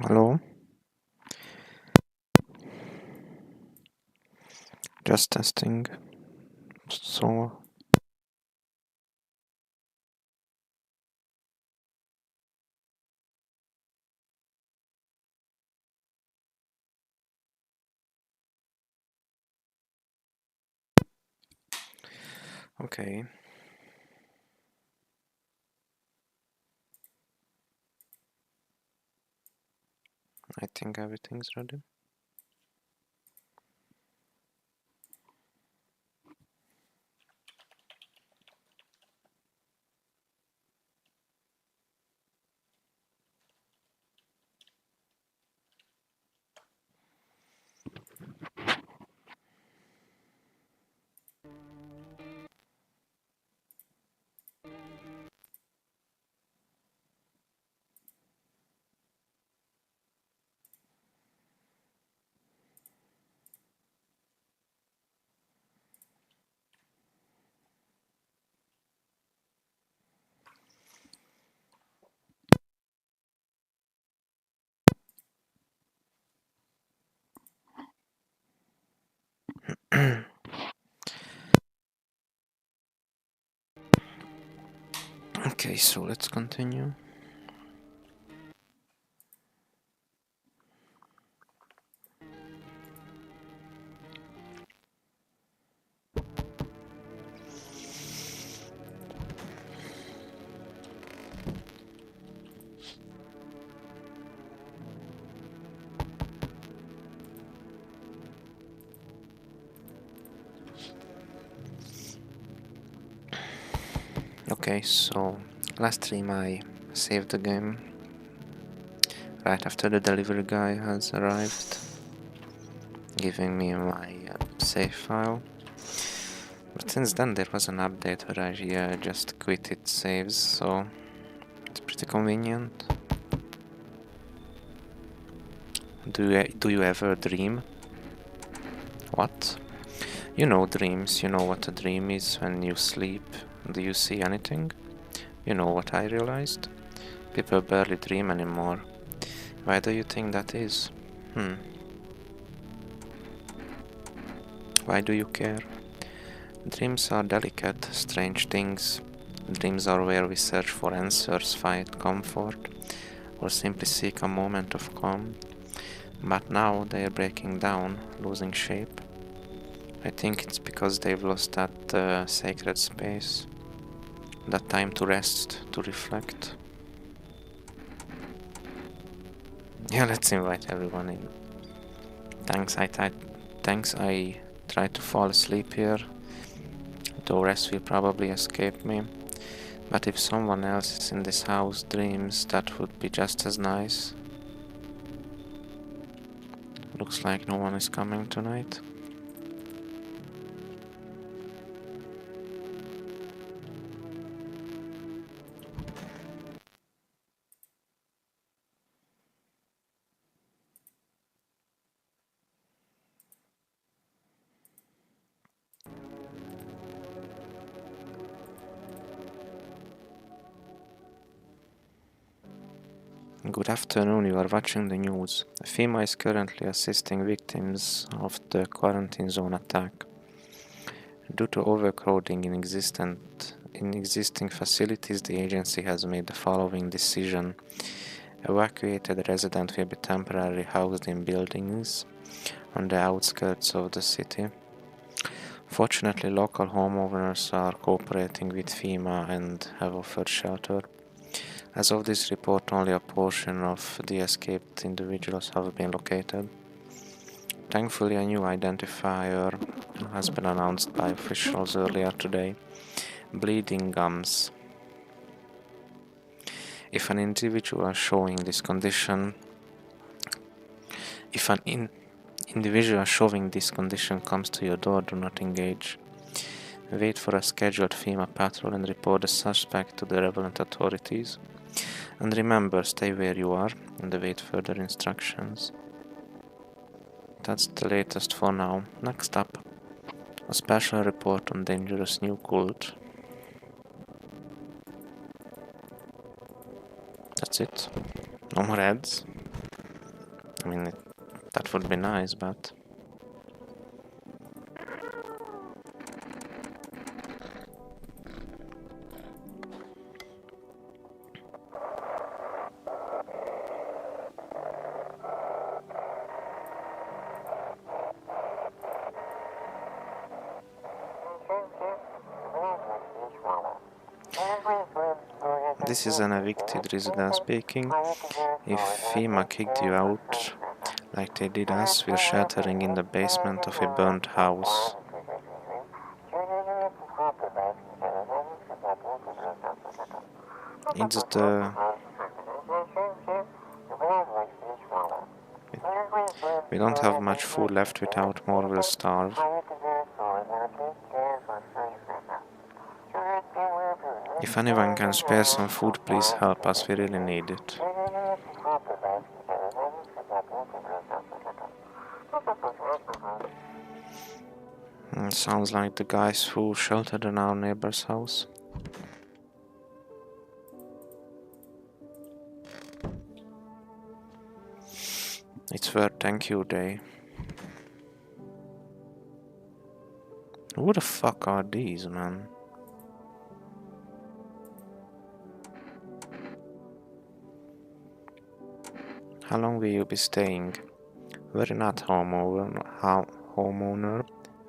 Hello? Just testing. So, okay. I think everything's ready. Okay, so let's continue. Okay, so last stream I saved the game right after the delivery guy has arrived, giving me my save file. But since then there was an update where I just quitted saves, so it's pretty convenient. Do you ever dream? What? You know dreams, you know what a dream is when you sleep. Do you see anything? You know what I realized? People barely dream anymore. Why do you think that is? Why do you care? Dreams are delicate, strange things. Dreams are where we search for answers, find comfort, or simply seek a moment of calm. But now they are breaking down, losing shape. I think it's because they've lost that sacred space, that time to rest, to reflect. Yeah, let's invite everyone in. Thanks, I tried to fall asleep here. The rest will probably escape me. But if someone else is in this house dreams, that would be just as nice. Looks like no one is coming tonight. Good afternoon, you are watching the news. FEMA is currently assisting victims of the quarantine zone attack. Due to overcrowding in existing facilities, the agency has made the following decision. Evacuated residents will be temporarily housed in buildings on the outskirts of the city. Fortunately, local homeowners are cooperating with FEMA and have offered shelter. As of this report, only a portion of the escaped individuals have been located. Thankfully, a new identifier has been announced by officials earlier today. Bleeding gums. If an individual showing this condition comes to your door, do not engage. Wait for a scheduled FEMA patrol and report the suspect to the relevant authorities. And remember, stay where you are and await further instructions. That's the latest for now. Next up, a special report on dangerous new cult. That's it. No more ads. I mean, that would be nice, but... This is an evicted resident speaking. If FEMA kicked you out, like they did us, we're sheltering in the basement of a burnt house. It's the... We don't have much food left, without more we'll starve. If anyone can spare some food, please help us, we really need it. Sounds like the guys who sheltered in our neighbor's house. It's World Thank You Day. Who the fuck are these, man? How long will you be staying? We're not homeowner.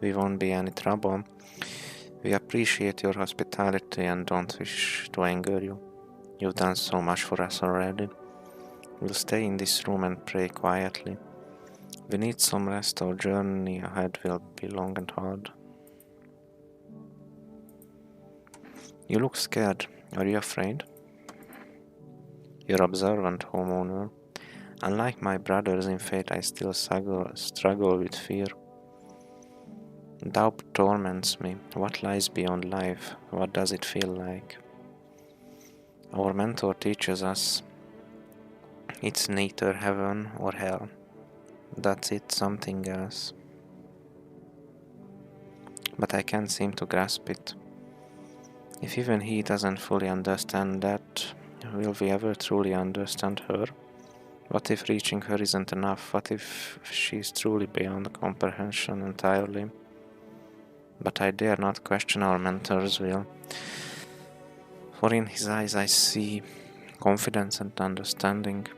We won't be any trouble. We appreciate your hospitality and don't wish to anger you. You've done so much for us already. We'll stay in this room and pray quietly. We need some rest. Our journey ahead will be long and hard. You look scared. Are you afraid? You're observant, homeowner. Unlike my brothers in faith, I still struggle with fear. Doubt torments me. What lies beyond life? What does it feel like? Our mentor teaches us it's neither heaven or hell. That's it, something else. But I can't seem to grasp it. If even he doesn't fully understand that, will we ever truly understand her? What if reaching her isn't enough? What if she's truly beyond comprehension entirely? But I dare not question our mentor's will, for in his eyes I see confidence and understanding.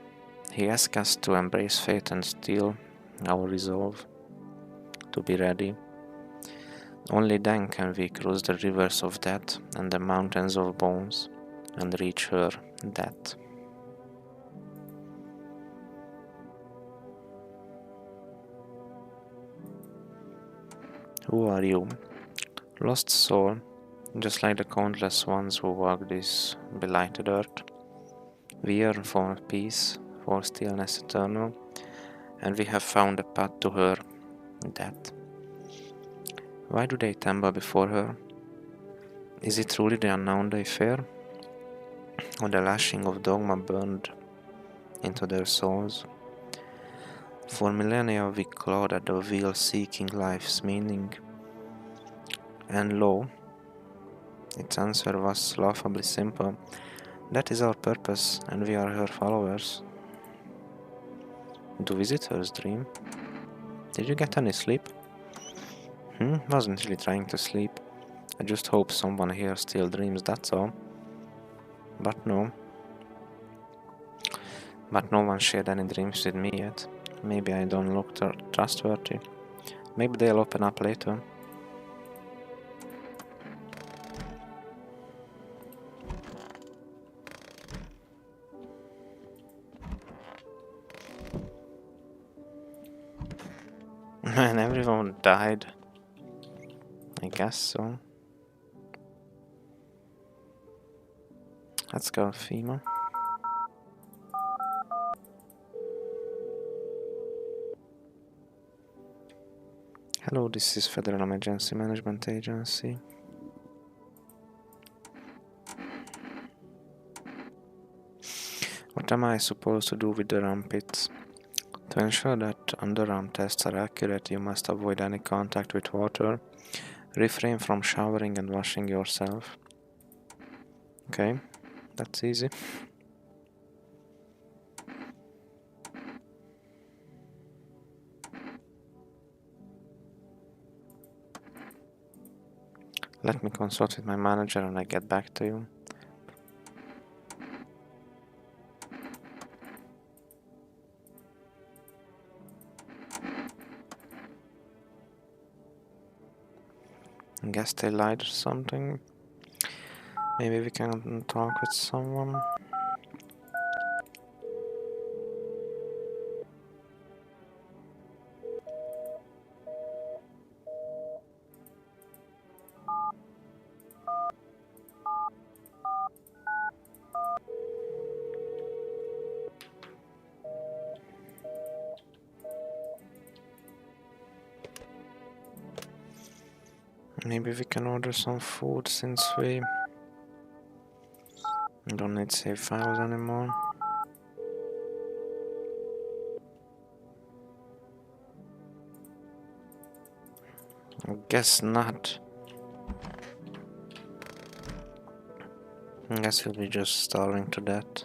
He asks us to embrace faith and steel our resolve, to be ready. Only then can we cross the rivers of death and the mountains of bones and reach her death. Who are you? Lost soul, just like the countless ones who walk this belighted earth. We yearn for peace, for stillness eternal, and we have found a path to her death. Why do they tremble before her? Is it truly the unknown they fear, or the lashing of dogma burned into their souls? For millennia we clawed at the wheel seeking life's meaning, and lo, its answer was laughably simple. That is our purpose, and we are her followers. Do visitors dream? Did you get any sleep? Wasn't really trying to sleep. I just hope someone here still dreams, that's all. But no. But no one shared any dreams with me yet. Maybe I don't look trustworthy. Maybe they'll open up later. Man, everyone died. I guess so. Let's go, FEMA. Hello, this is Federal Emergency Management Agency. What am I supposed to do with the ram pits? To ensure that underarm tests are accurate, you must avoid any contact with water, refrain from showering and washing yourself. Okay, that's easy. Let me consult with my manager and I get back to you. I guess they lied or something. Maybe we can talk with someone. Maybe we can order some food since we don't need save files anymore. I guess not. I guess we'll be just starving to death.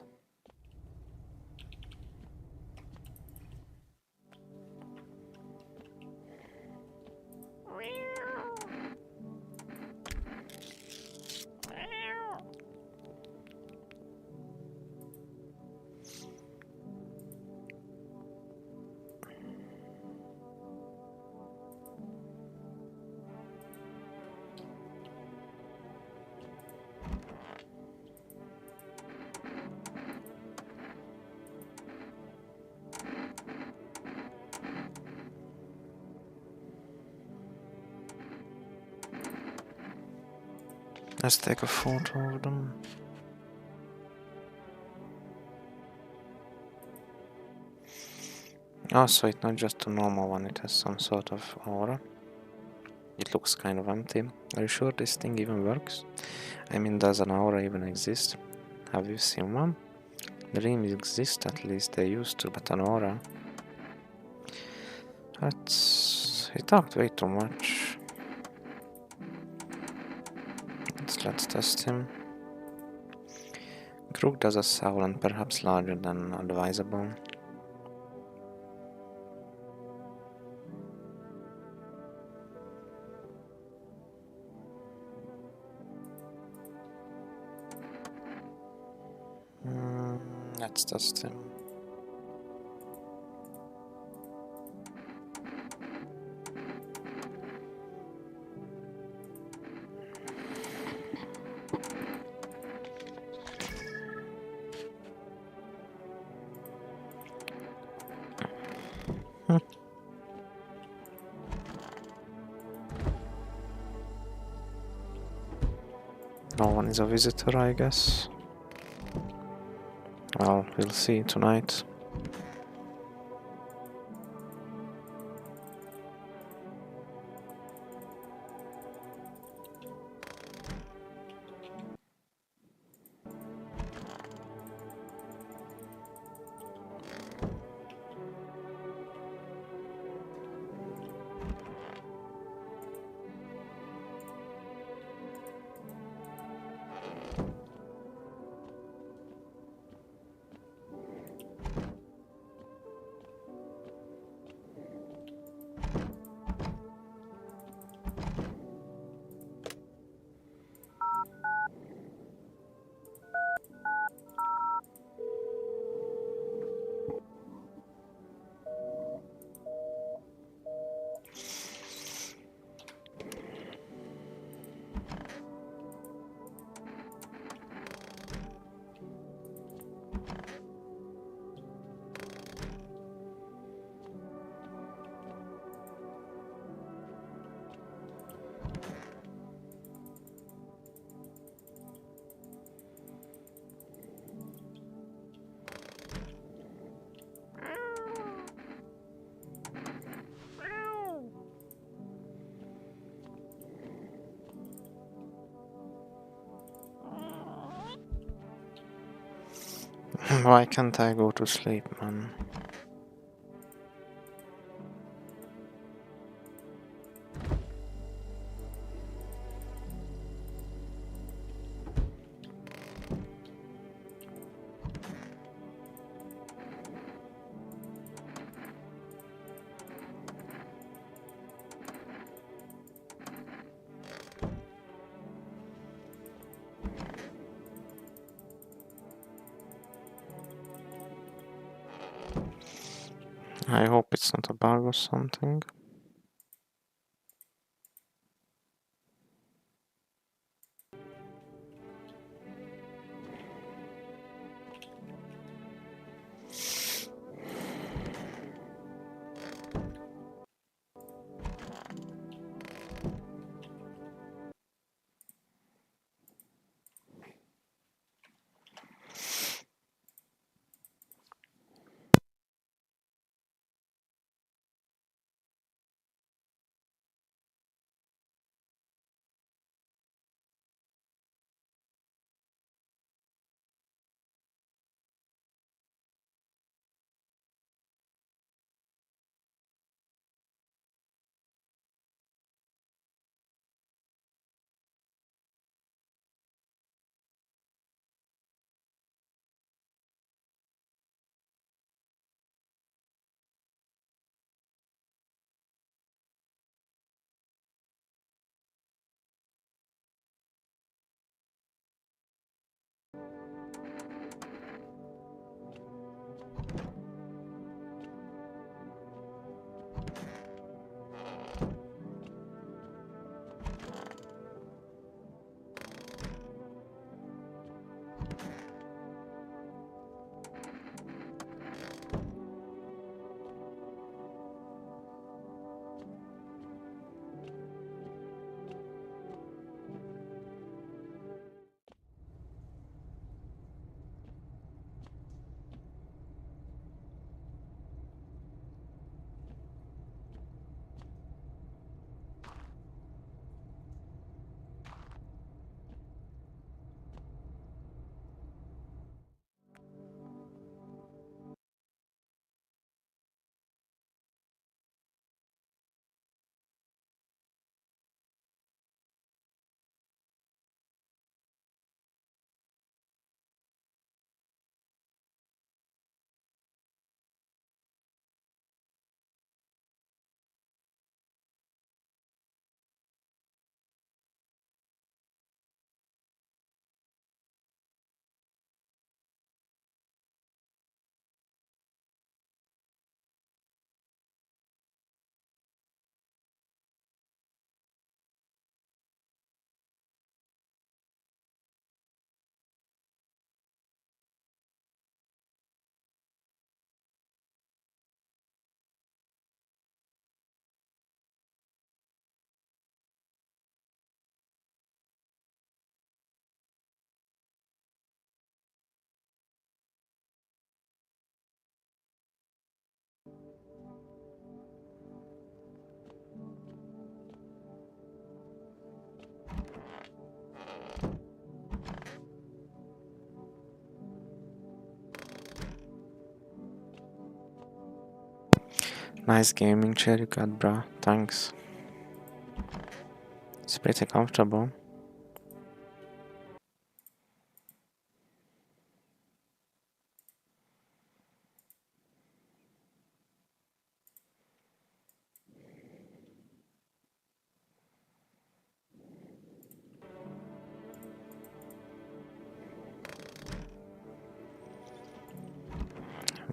Let's take a photo of them. Also, it's not just a normal one, it has some sort of aura. It looks kind of empty. Are you sure this thing even works? I mean, does an aura even exist? Have you seen one? Dreams exist, at least they used to, but an aura... He talked way too much. Let's test him. Krug does a soul and perhaps larger than advisable. Let's test him. No one is a visitor, I guess. Well, we'll see tonight. Why can't I go to sleep, man? I hope it's not a bug or something. Nice gaming chair you got, bruh. Thanks. It's pretty comfortable.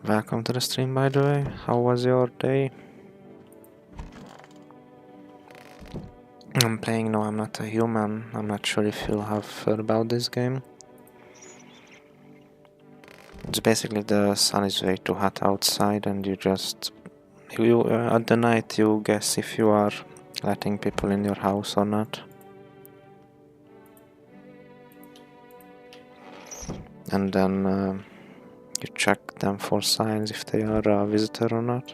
Welcome to the stream, by the way. How was your day? I'm playing No, I'm Not a Human. I'm not sure if you have heard about this game. It's basically the sun is way too hot outside and at the night you guess if you are letting people in your house or not. And then you check them for signs if they are a visitor or not.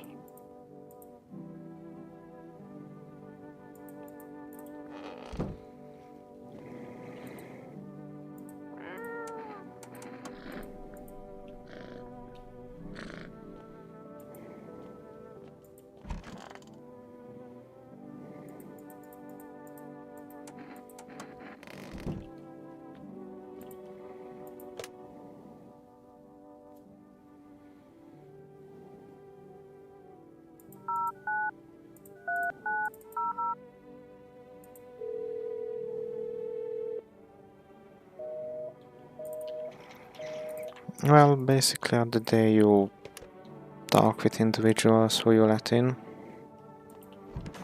Well, basically on the day you talk with individuals who you let in.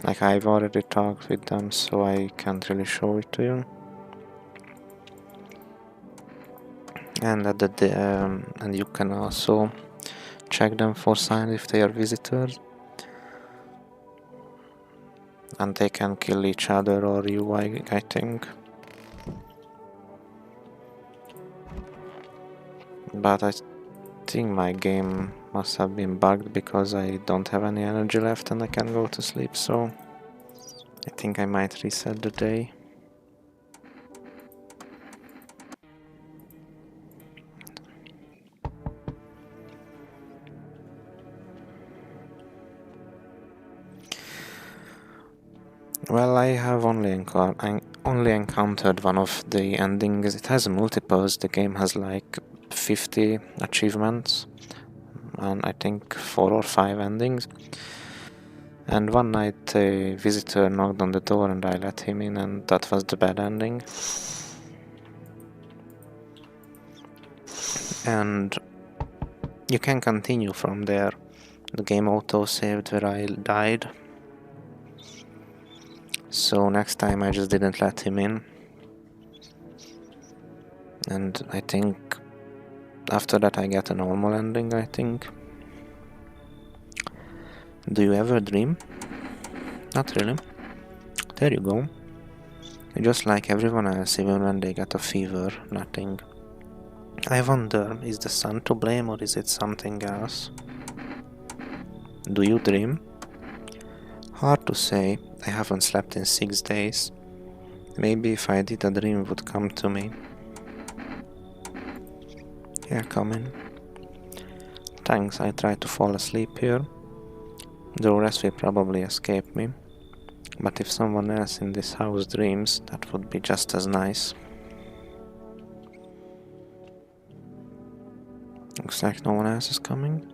Like, I've already talked with them, so I can't really show it to you. And and you can also check them for signs if they are visitors. And they can kill each other or you, I think. But I think my game must have been bugged because I don't have any energy left and I can go to sleep, so I think I might reset the day. Well, I have only encountered one of the endings. It has multiples. The game has like 50 achievements and I think 4 or 5 endings. And one night a visitor knocked on the door and I let him in, and that was the bad ending. And you can continue from there. The game auto-saved where I died. So next time I just didn't let him in. And I think after that I get a normal ending, I think. Do you ever dream? Not really. There you go. You're just like everyone else, even when they get a fever, nothing. I wonder, is the sun to blame or is it something else? Do you dream? Hard to say. I haven't slept in 6 days. Maybe if I did, a dream would come to me. Yeah, come in. Thanks, I tried to fall asleep here. The rest will probably escape me. But if someone else in this house dreams, that would be just as nice. Looks like no one else is coming.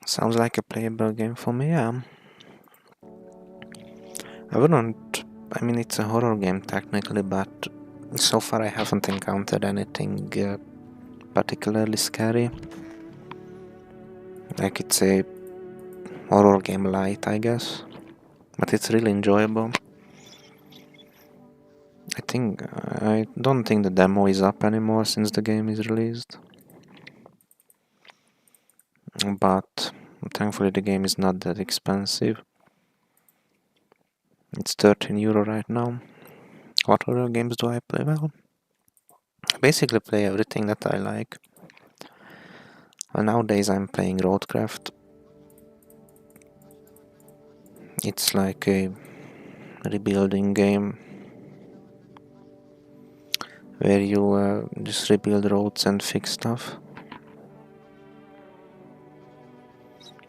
Sounds like a playable game for me, yeah. I mean, it's a horror game technically, but so far I haven't encountered anything particularly scary. Like, it's a horror game light, I guess, but it's really enjoyable. I don't think the demo is up anymore since the game is released, but thankfully the game is not that expensive. It's €13 right now. What horror games do I play? Well, I basically play everything that I like. Well, nowadays I'm playing Roadcraft. It's like a rebuilding game where you just rebuild roads and fix stuff.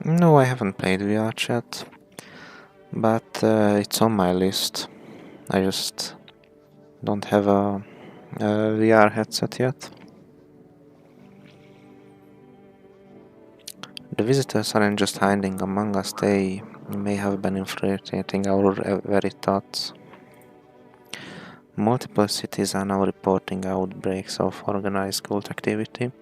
No, I haven't played VR Chat, but it's on my list. I just don't have a VR headset yet. The visitors aren't just hiding among us, they may have been infiltrating our very thoughts. Multiple cities are now reporting outbreaks of organized cult activity.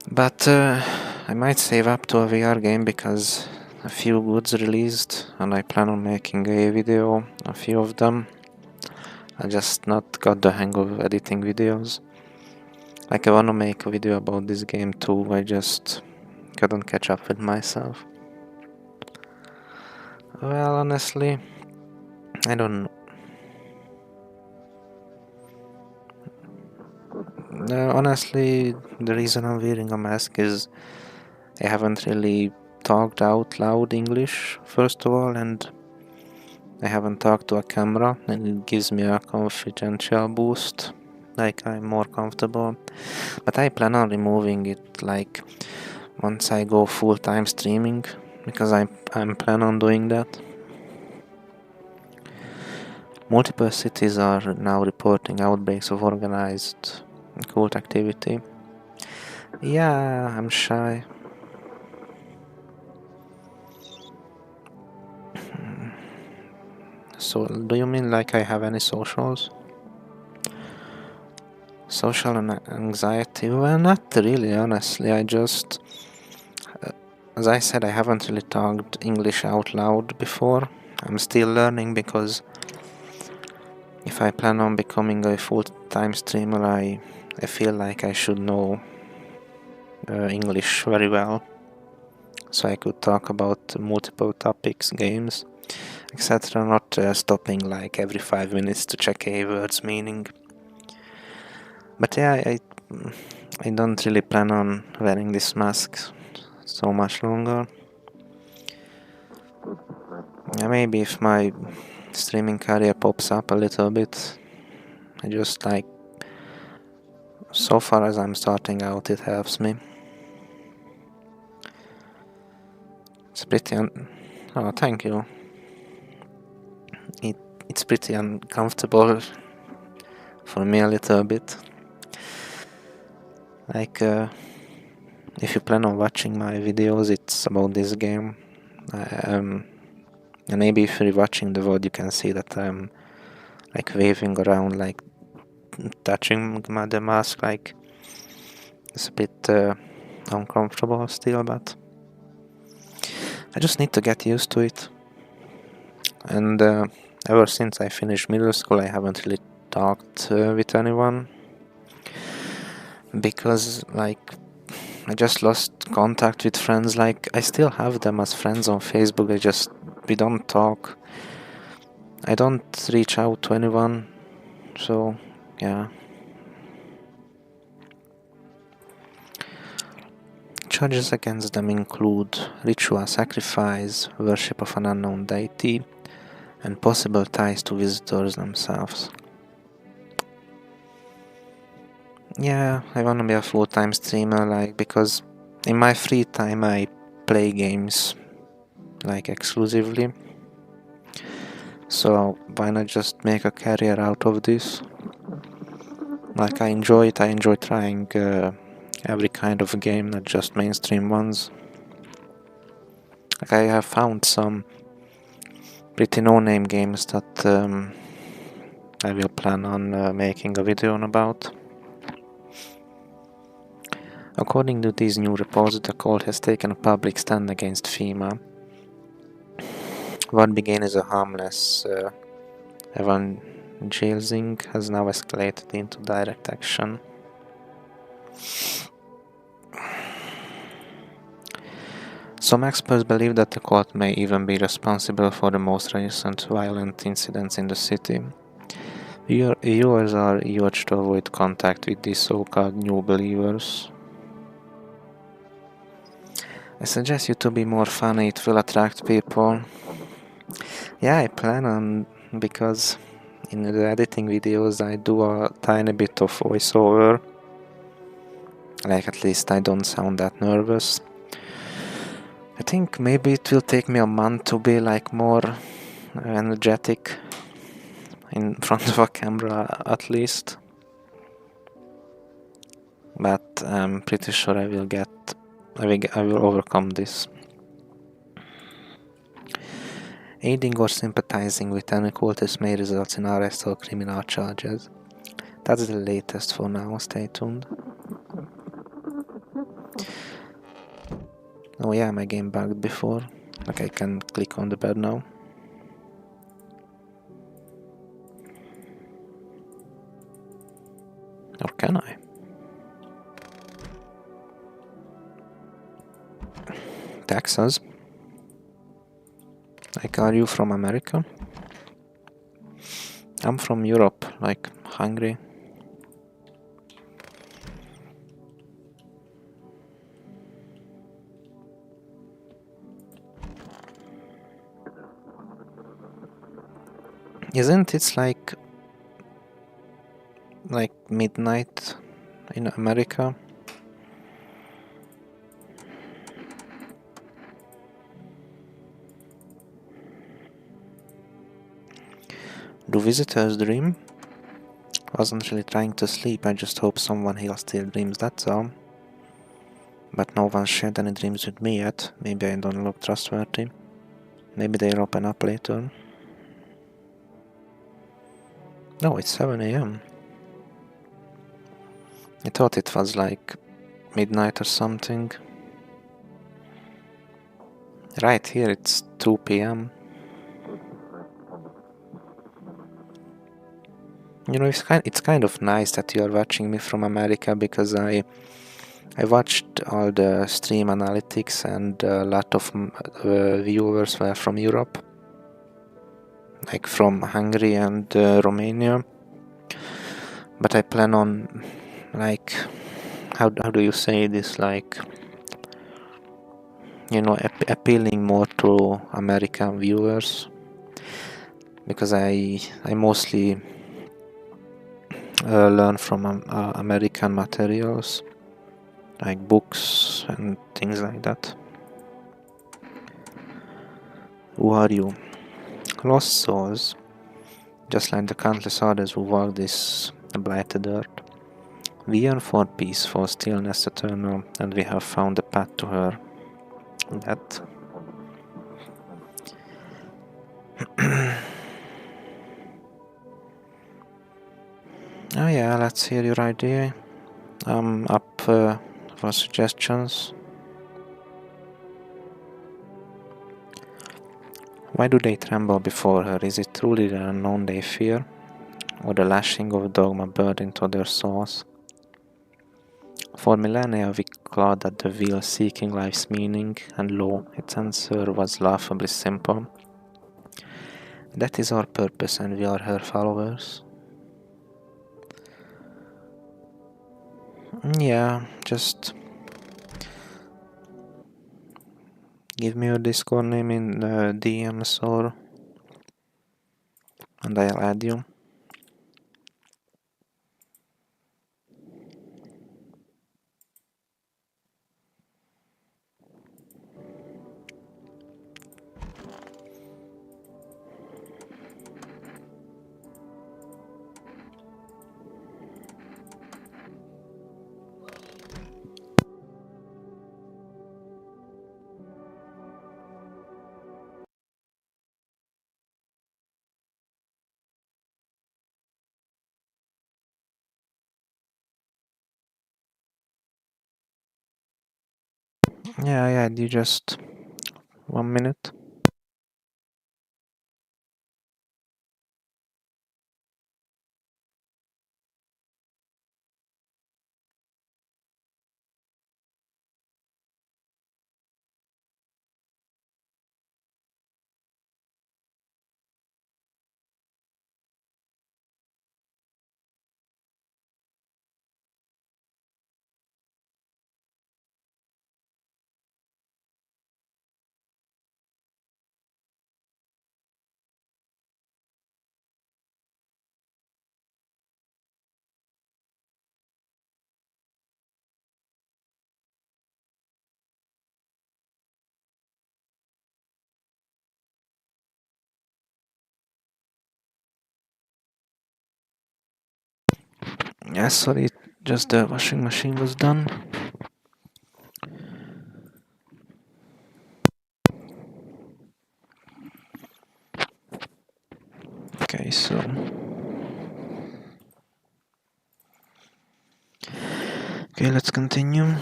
But I might save up to a VR game because a few goods released and I plan on making a video, a few of them. I just not got the hang of editing videos. Like, I wanna make a video about this game too, I just couldn't catch up with myself. Well, honestly, I don't honestly, the reason I'm wearing a mask is I haven't really talked out loud English, first of all, and I haven't talked to a camera, and it gives me a confidential boost, like I'm more comfortable. But I plan on removing it, like, once I go full-time streaming, because I'm plan on doing that. Multiple cities are now reporting outbreaks of organized cult activity. Yeah, I'm shy. So, do you mean like I have any socials? Social anxiety? Well, not really, honestly. As I said, I haven't really talked English out loud before. I'm still learning because if I plan on becoming a full-time streamer, I feel like I should know English very well, so I could talk about multiple topics, games, etc., not stopping like every 5 minutes to check a word's meaning. But yeah, I don't really plan on wearing this mask so much longer. Maybe if my streaming career pops up a little bit, I just like, so far as I'm starting out, it helps me. It's pretty oh, thank you. It's pretty uncomfortable for me a little bit. Like, if you plan on watching my videos, it's about this game. And maybe if you're watching the VOD, you can see that I'm like waving around, like touching the mask, like it's a bit uncomfortable still, but I just need to get used to it. And ever since I finished middle school, I haven't really talked with anyone because, like, I just lost contact with friends. Like, I still have them as friends on Facebook. We don't talk. I don't reach out to anyone. So, yeah. Charges against them include ritual sacrifice, worship of an unknown deity, and possible ties to visitors themselves. Yeah, I wanna be a full-time streamer, like, because in my free time I play games, like, exclusively. So why not just make a career out of this? Like, I enjoy it. I enjoy trying every kind of game, not just mainstream ones. Like, I have found some pretty no-name games that I will plan on making a video on about. According to these new reports, the cult has taken a public stand against FEMA. What began as a harmless evangelizing has now escalated into direct action. Some experts believe that the cult may even be responsible for the most recent violent incidents in the city. Viewers are urged to avoid contact with these so-called new believers. I suggest you to be more funny, it will attract people. Yeah, I plan on, because in the editing videos I do a tiny bit of voiceover. Like, at least I don't sound that nervous. I think maybe it will take me a month to be like more energetic in front of a camera, at least. But I'm pretty sure I will overcome this. Aiding or sympathizing with any cultist may result in arrest or criminal charges. That's the latest for now, stay tuned. Oh yeah, my game bugged before. Like, I can click on the bed now. Or can I? Texas? Like, are you from America? I'm from Europe, like Hungary. Isn't it like midnight in America? Do visitors dream? Wasn't really trying to sleep, I just hope someone here still dreams, that's all. But no one shared any dreams with me yet. Maybe I don't look trustworthy. Maybe they'll open up later. No, it's 7 a.m. I thought it was like midnight or something. Right here it's 2 p.m. You know, it's kind of nice that you are watching me from America, because I watched all the stream analytics and a lot of viewers were from Europe, like from Hungary and Romania. But I plan on, like, how do you say this, like, you know, appealing more to American viewers, because I mostly learn from American materials, like books and things like that. Who are you? Lost souls, just like the countless others who walk this blighted earth. We yearn for peace, for stillness eternal, and we have found the path to her. That. Oh yeah, let's hear your idea. I'm up for suggestions. Why do they tremble before her? Is it truly the unknown they fear, or the lashing of dogma burned into their souls? For millennia we clawed at the wheel seeking life's meaning, and lo, its answer was laughably simple. That is our purpose, and we are her followers. Yeah, just give me your Discord name in the DMs and I'll add you. Yeah, I add you, just 1 minute. Yeah, sorry, just the washing machine was done. Okay, so okay, let's continue.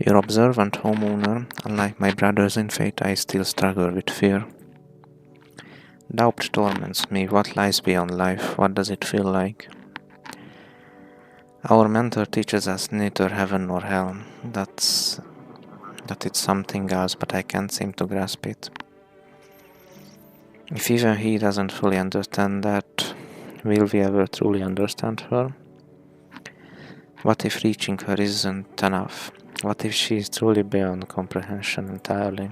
Your observant homeowner, unlike my brothers in faith, I still struggle with fear. Doubt torments me. What lies beyond life? What does it feel like? Our mentor teaches us neither heaven nor hell. That it's something else, but I can't seem to grasp it. If even he doesn't fully understand that, will we ever truly understand her? What if reaching her isn't enough? What if she is truly beyond comprehension entirely?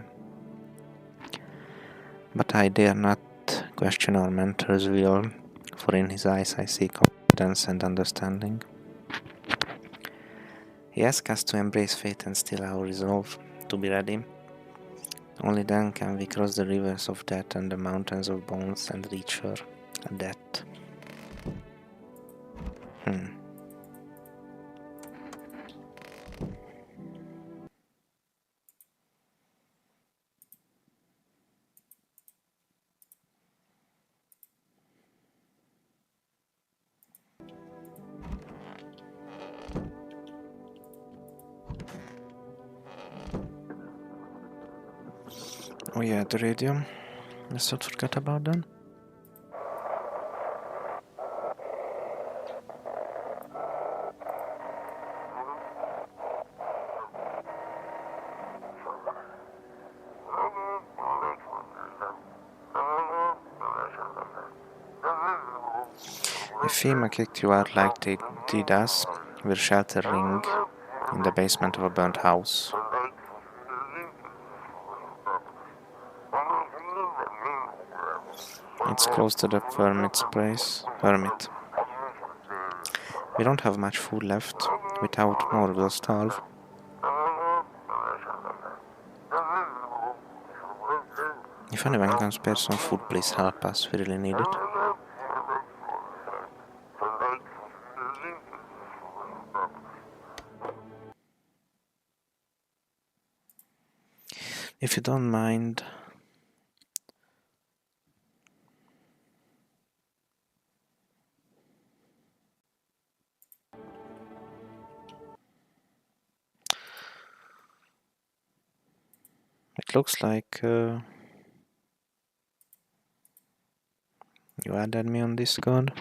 But I dare not question our mentor's will, for in his eyes I see confidence and understanding. He asks us to embrace fate and still our resolve, to be ready. Only then can we cross the rivers of death and the mountains of bones and reach her, death. Oh yeah, the radio. Let's not forget about that. If FEMA kicked you out like they did us, we're sheltering in the basement of a burnt house. It's close to the hermit's place. Hermit. We don't have much food left. Without more, we'll starve. If anyone can spare some food, please help us. We really need it. If you don't mind, it looks like you added me on Discord.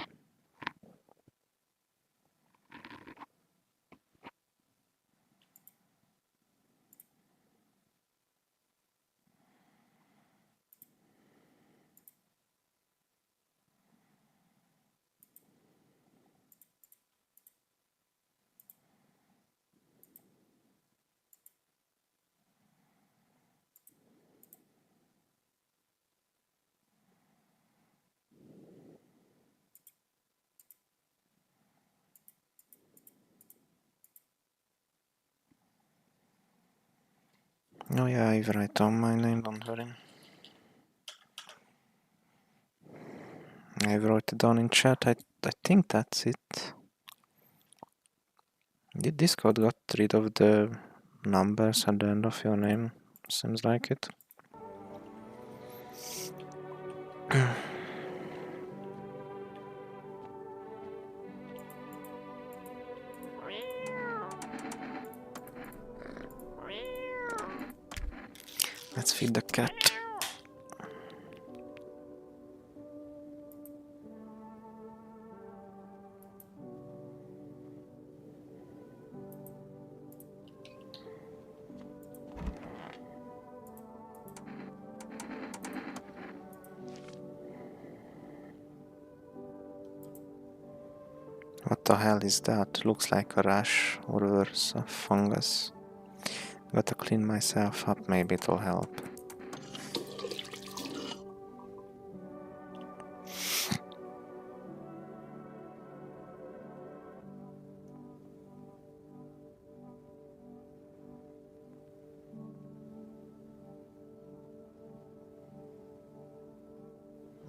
Oh yeah, I write down my name, don't worry. I wrote it down in chat. I think that's it. Discord got rid of the numbers at the end of your name. Seems like it. Let's feed the cat. What the hell is that? Looks like a rash or worse, a fungus. Gotta clean myself up, maybe it'll help.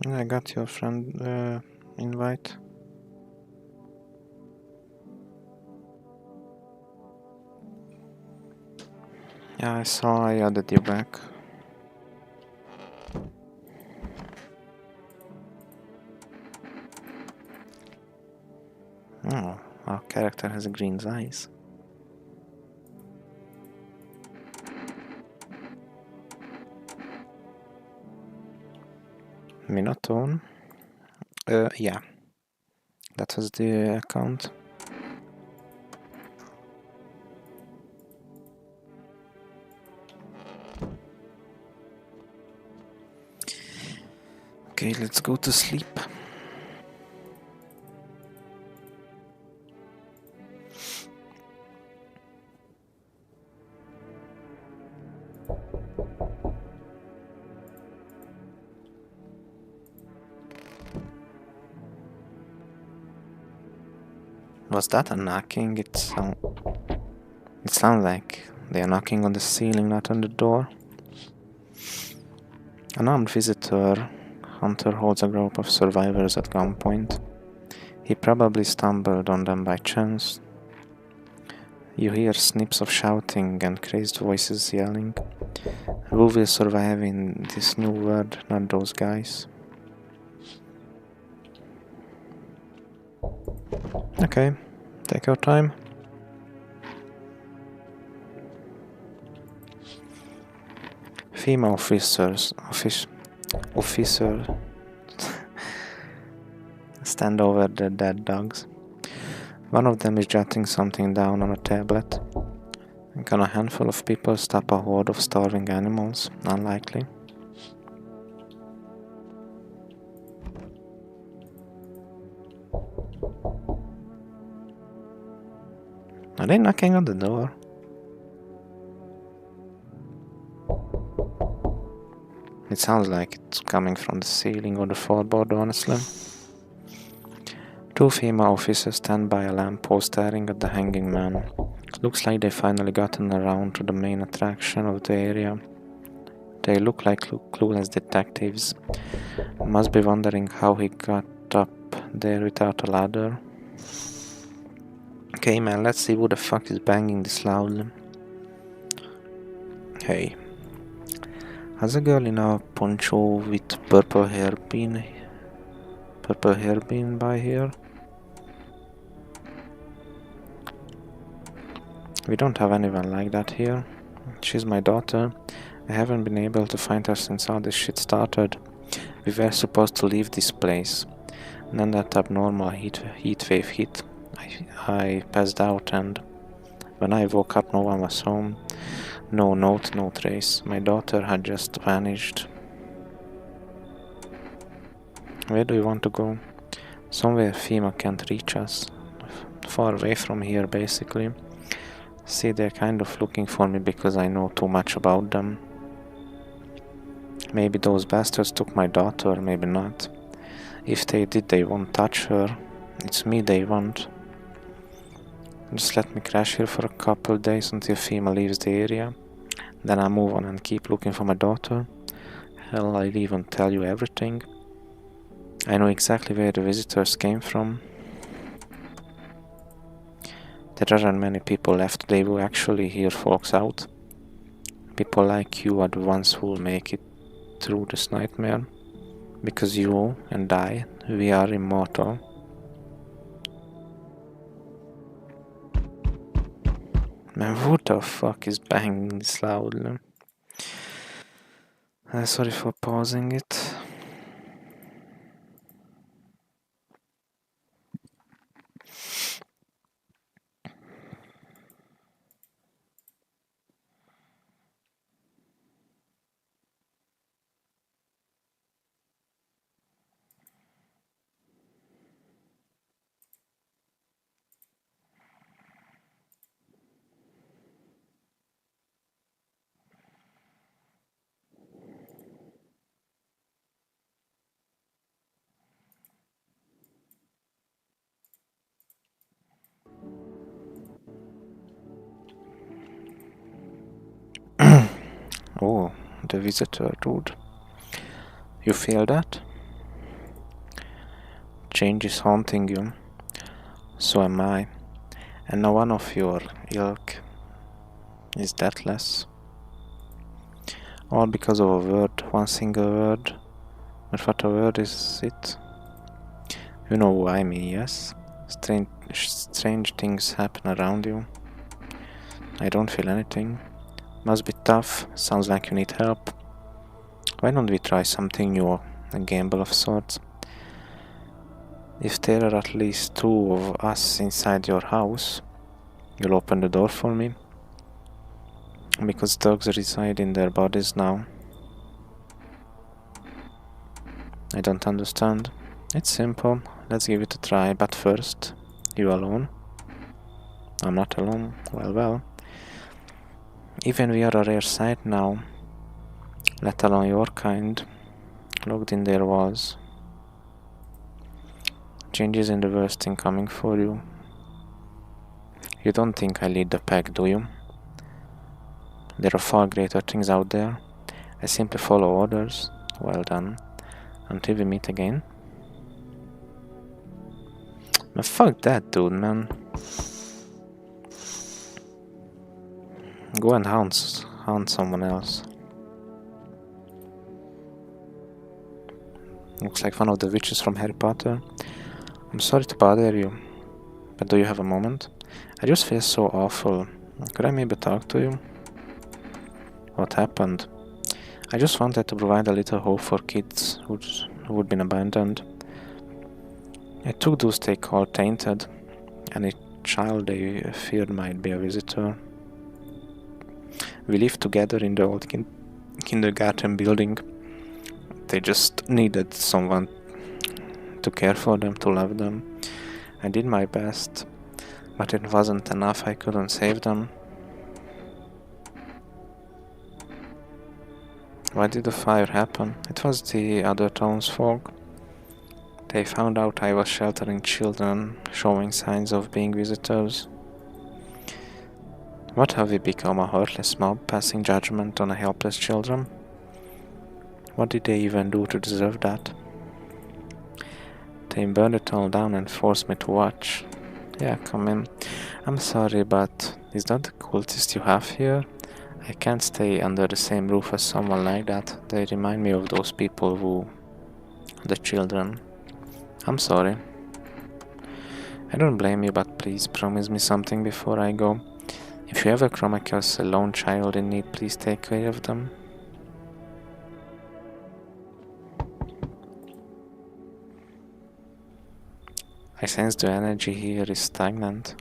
I got your friend invite. Yeah, I saw I added you back. Oh, our character has green eyes. Minotone? Yeah. That was the account. Okay, let's go to sleep. Was that a knocking? It sounds like they are knocking on the ceiling, not on the door. An armed visitor hunter holds a group of survivors at gunpoint. He probably stumbled on them by chance. You hear snips of shouting and crazed voices yelling. Who will survive in this new world? Not those guys. Okay, take your time. Female officer stand over the dead dogs. One of them is jotting something down on a tablet. Can a handful of people stop a horde of starving animals? Unlikely. Are they knocking on the door? It sounds like it's coming from the ceiling or the floorboard, honestly. Two female officers stand by a lamppost staring at the hanging man. Looks like they've finally gotten around to the main attraction of the area. They look like clueless detectives. Must be wondering how he got up there without a ladder. Okay, man, let's see who the fuck is banging this loudly. Hey. Has a girl in a poncho with purple hair been by here? We don't have anyone like that here. She's my daughter. I haven't been able to find her since all this shit started. We were supposed to leave this place. And then that abnormal heat wave hit. I passed out, and when I woke up no one was home. No note, no trace. My daughter had just vanished. Where do you want to go? Somewhere FEMA can't reach us. Far away from here, basically. See, they're kind of looking for me because I know too much about them. Maybe those bastards took my daughter, maybe not. If they did, they won't touch her. It's me they want. Just let me crash here for a couple days until FEMA leaves the area. Then I'll move on and keep looking for my daughter. Hell, I'll even tell you everything. I know exactly where the visitors came from. There aren't many people left. They will actually hear folks out. People like you are the ones who will make it through this nightmare. Because you and I, we are immortal. Man, who the fuck is banging this loudly? Sorry for pausing it. Oh, the visitor, dude. You feel that? Change is haunting you. So am I. And no one of your ilk is deathless. All because of a word, one single word. But what a word is it? You know who I mean, yes? Strange things happen around you. I don't feel anything. Must be tough. Sounds like you need help. Why don't we try something new? A gamble of sorts. If there are at least two of us inside your house, you'll open the door for me? Because dogs reside in their bodies now. I don't understand. It's simple. Let's give it a try, but first, you alone? I'm not alone. Well. Even we are a rare sight now, let alone your kind. Locked in their walls. Changes in the worst thing coming for you. You don't think I lead the pack, do you? There are far greater things out there. I simply follow orders. Well done. Until we meet again. Man, fuck that dude, man. Go and hunt someone else. Looks like one of the witches from Harry Potter. I'm sorry to bother you, but do you have a moment? I just feel so awful. Could I maybe talk to you? What happened? I just wanted to provide a little hope for kids who'd been abandoned. I took those they called tainted. Any child they feared might be a visitor. We lived together in the old kindergarten building. They just needed someone to care for them, to love them. I did my best, but it wasn't enough. I couldn't save them. Why did the fire happen? It was the other townsfolk. They found out I was sheltering children, showing signs of being visitors. What have we become, a heartless mob passing judgment on a helpless children? What did they even do to deserve that? They burned it all down and forced me to watch. Yeah, come in. I'm sorry, but is that the cultist you have here? I can't stay under the same roof as someone like that. They remind me of those people the children. I'm sorry. I don't blame you, but please promise me something before I go. If you ever come across a lone child in need, please take care of them. I sense the energy here is stagnant.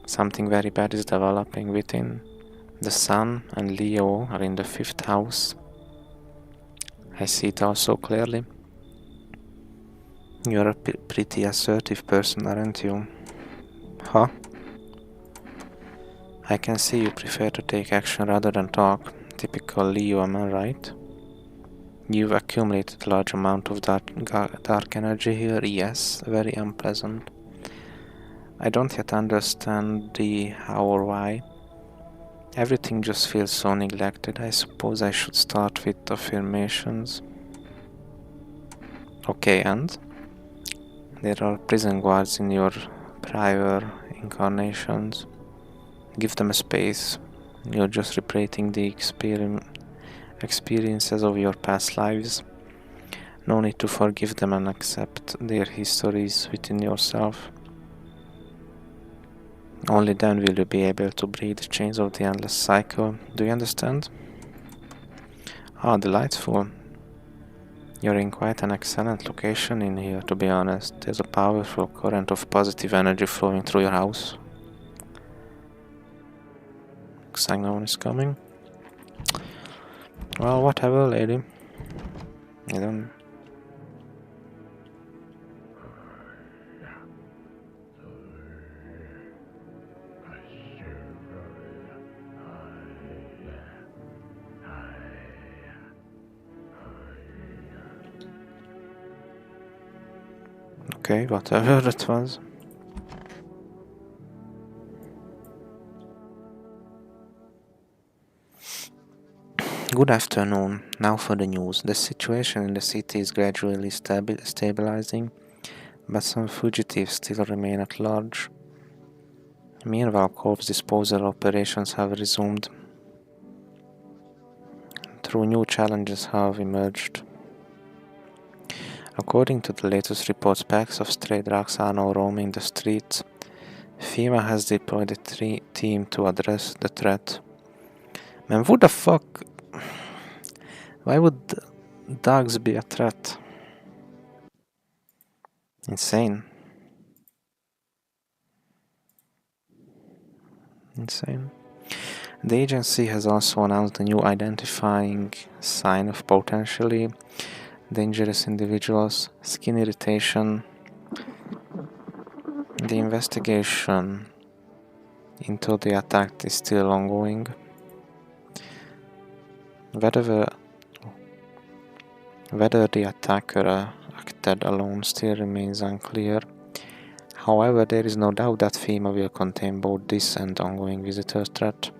Something very bad is developing within. The Sun and Leo are in the 5th house. I see it all so clearly. You're a pretty assertive person, aren't you? Huh? I can see you prefer to take action rather than talk. Typical Leo, am I right? You've accumulated a large amount of dark energy here, yes, very unpleasant. I don't yet understand the how or why. Everything just feels so neglected. I suppose I should start with affirmations. Okay, and? There are prison guards in your prior incarnations. Give them a space. You're just repeating the experiences of your past lives. No need to forgive them and accept their histories within yourself. Only then will you be able to break the chains of the endless cycle. Do you understand? Ah, delightful. You're in quite an excellent location in here, to be honest. There's a powerful current of positive energy flowing through your house. Looks like no one is coming. Well, whatever, lady. I don't... Okay, whatever it was. Good afternoon. Now for the news. The situation in the city is gradually stabilizing, but some fugitives still remain at large. Meanwhile, corpse disposal operations have resumed. Through new challenges have emerged. According to the latest reports, packs of stray dogs are now roaming the streets. FEMA has deployed a team to address the threat. Man, what the fuck? Why would dogs be a threat? Insane. Insane. The agency has also announced a new identifying sign of potentially dangerous individuals, skin irritation. The investigation into the attack is still ongoing. Whether the attacker acted alone still remains unclear. However, there is no doubt that FEMA will contain both this and ongoing visitor threat.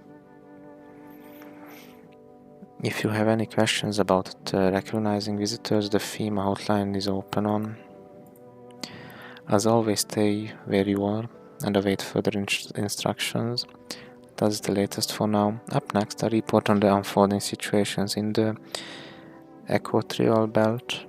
If you have any questions about recognizing visitors, the FEMA hotline is open on. As always, stay where you are and await further instructions. That's the latest for now. Up next, a report on the unfolding situations in the Equatorial Belt.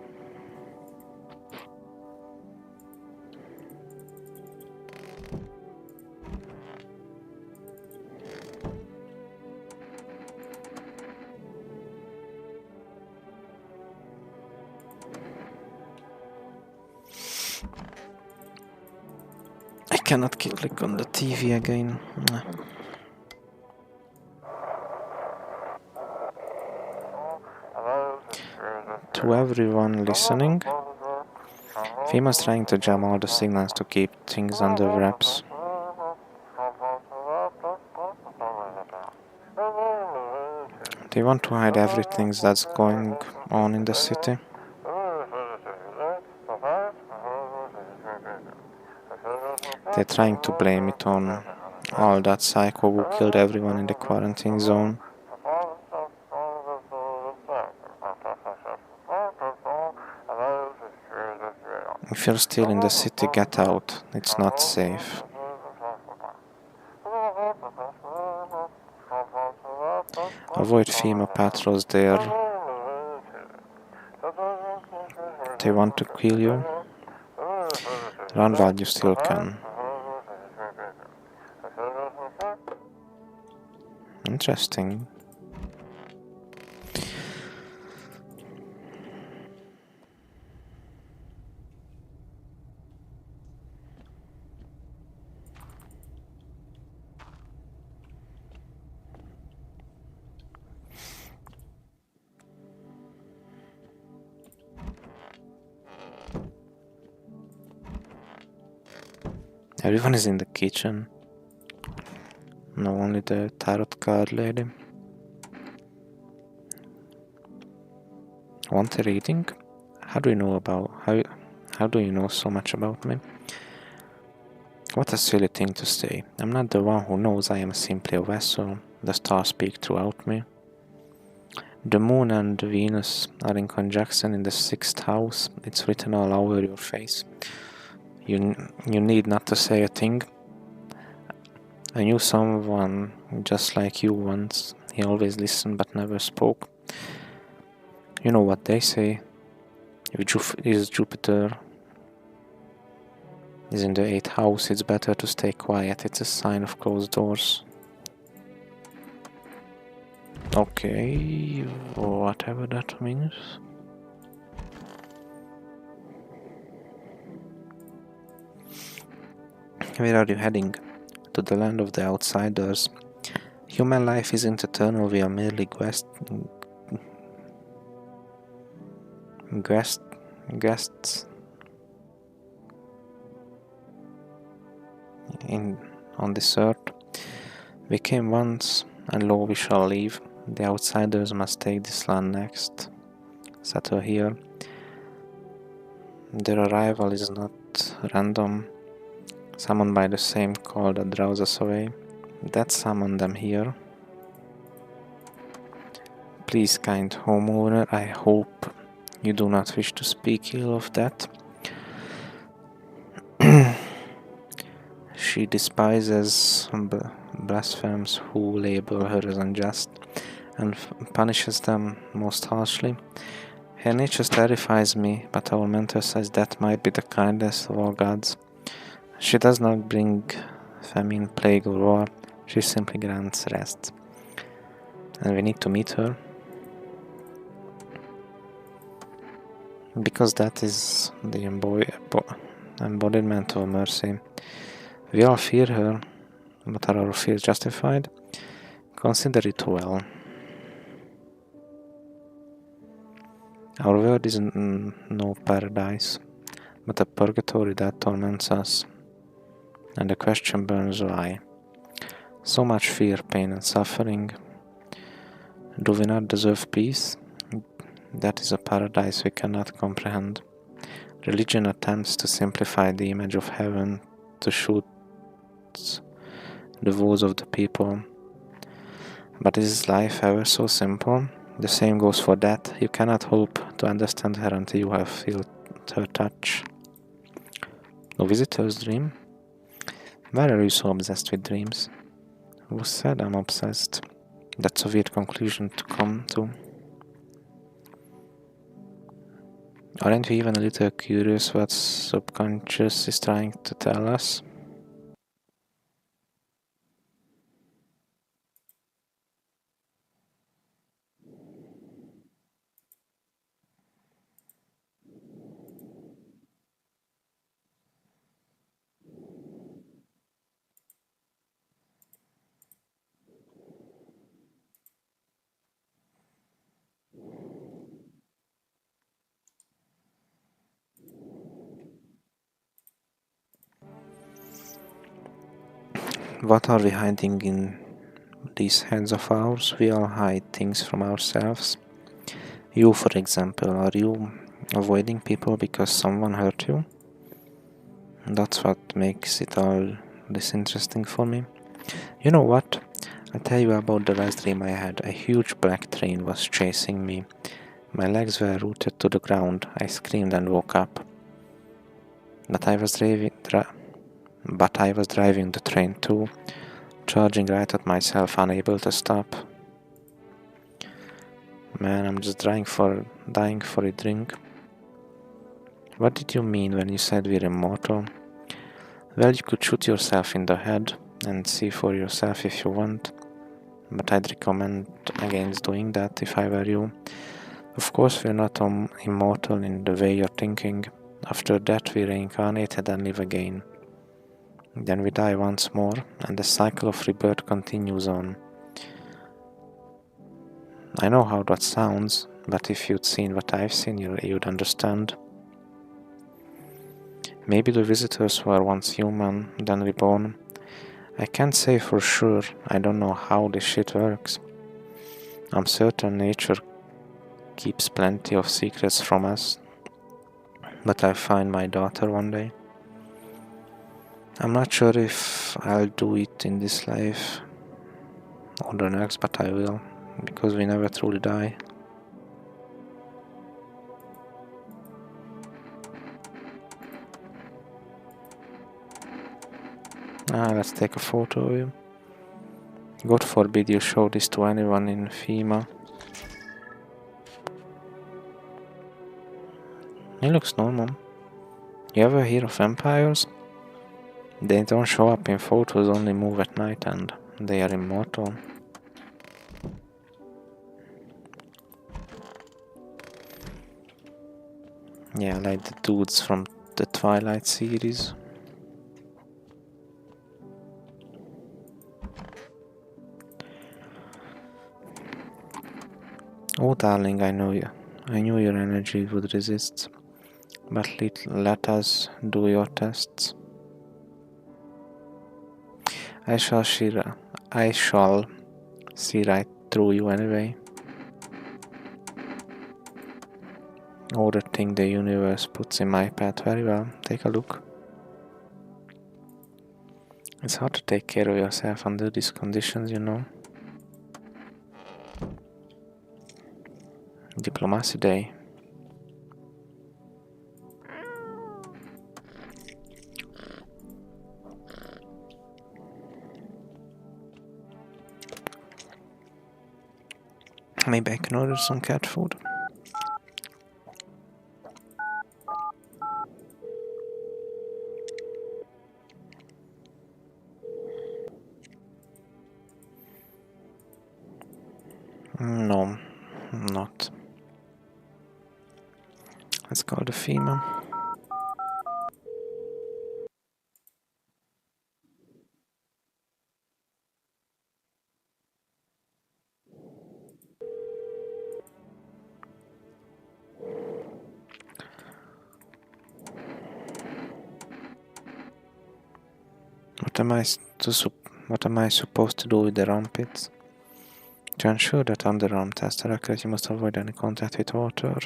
I cannot click on the TV again. To everyone listening, FEMA's trying to jam all the signals to keep things under wraps. They want to hide everything that's going on in the city. They're trying to blame it on all that psycho who killed everyone in the quarantine zone. If you're still in the city, get out. It's not safe. Avoid FEMA patrols there. They want to kill you. Run while you still can. Interesting. Everyone is in the kitchen. No, only the tarot card lady. Want a reading? How do you know so much about me? What a silly thing to say. I'm not the one who knows, I am simply a vessel. The stars speak throughout me. The moon and Venus are in conjunction in the 6th house. It's written all over your face. You need not to say a thing. I knew someone just like you once. He always listened but never spoke. You know what they say. If Jupiter is in the 8th house, it's better to stay quiet. It's a sign of closed doors. Okay, whatever that means. Where are you heading? To the land of the outsiders. Human life isn't eternal, we are merely guests on this earth. We came once, and lo, we shall leave. The outsiders must take this land next. Settle here. Their arrival is not random. Summoned by the same call that draws us away. That summoned them here. Please, kind homeowner, I hope you do not wish to speak ill of that. She despises blasphemes who label her as unjust and punishes them most harshly. Her nature terrifies me, but our mentor says that might be the kindest of all gods. She does not bring famine, plague, or war. She simply grants rest. And we need to meet her. Because that is the embodiment of mercy. We all fear her, but are our fears justified? Consider it well. Our world is no paradise, but a purgatory that torments us. And the question burns why. So much fear, pain, and suffering. Do we not deserve peace? That is a paradise we cannot comprehend. Religion attempts to simplify the image of heaven to suit the woes of the people. But is life ever so simple? The same goes for death. You cannot hope to understand her until you have felt her touch. No visitor's dream? Why are you so obsessed with dreams? Who said I'm obsessed? That's a weird conclusion to come to. Aren't we even a little curious what subconscious is trying to tell us? What are we hiding in these heads of ours? We all hide things from ourselves. You, for example, are you avoiding people because someone hurt you? That's what makes it all this interesting for me. You know what? I'll tell you about the last dream I had. A huge black train was chasing me. My legs were rooted to the ground. I screamed and woke up. But I was driving the train too, charging right at myself, unable to stop. Man, I'm just dying for a drink. What did you mean when you said we're immortal? Well, you could shoot yourself in the head and see for yourself if you want, but I'd recommend against doing that if I were you. Of course, we're not immortal in the way you're thinking. After death, we reincarnated and live again. Then we die once more, and the cycle of rebirth continues on. I know how that sounds, but if you'd seen what I've seen, you'd understand. Maybe the visitors were once human, then reborn. I can't say for sure. I don't know how this shit works. I'm certain nature keeps plenty of secrets from us, but I'll find my daughter one day. I'm not sure if I'll do it in this life or the next, but I will, because we never truly die. Let's take a photo of him. God forbid you show this to anyone in FEMA. He looks normal. You ever hear of vampires? They don't show up in photos, only move at night, and they are immortal. Yeah, like the dudes from the Twilight series. Oh darling, I know you. I knew your energy would resist. But let us do your tests. I shall see right through you anyway. Oh, the thing the universe puts in my path. Very well, take a look. It's hard to take care of yourself under these conditions, you know. Diplomacy Day. Maybe I can order some cat food. No, not. Let's call the FEMA. what am I supposed to do with the armpits? To ensure that underarm tests are accurate, you must avoid any contact with water.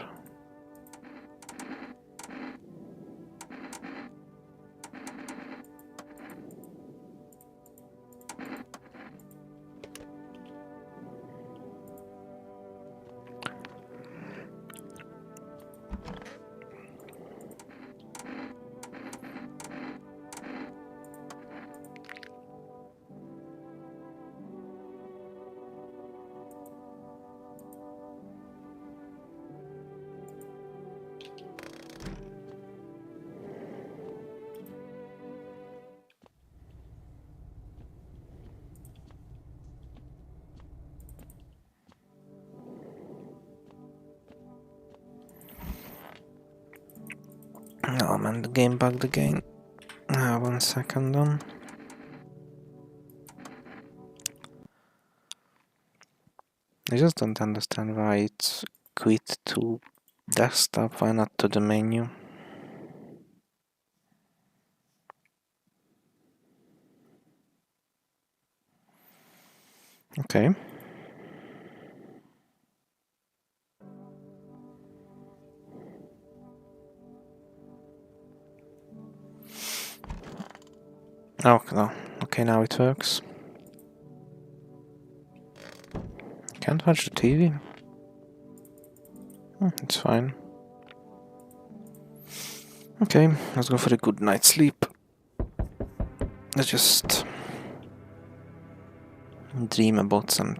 Oh man, the game bugged again. 1 second then. I just don't understand why it's quit to desktop, why not to the menu? Okay. Oh, no. Okay, now it works. Can't watch the TV? It's fine. Okay, let's go for a good night's sleep. Let's just dream about some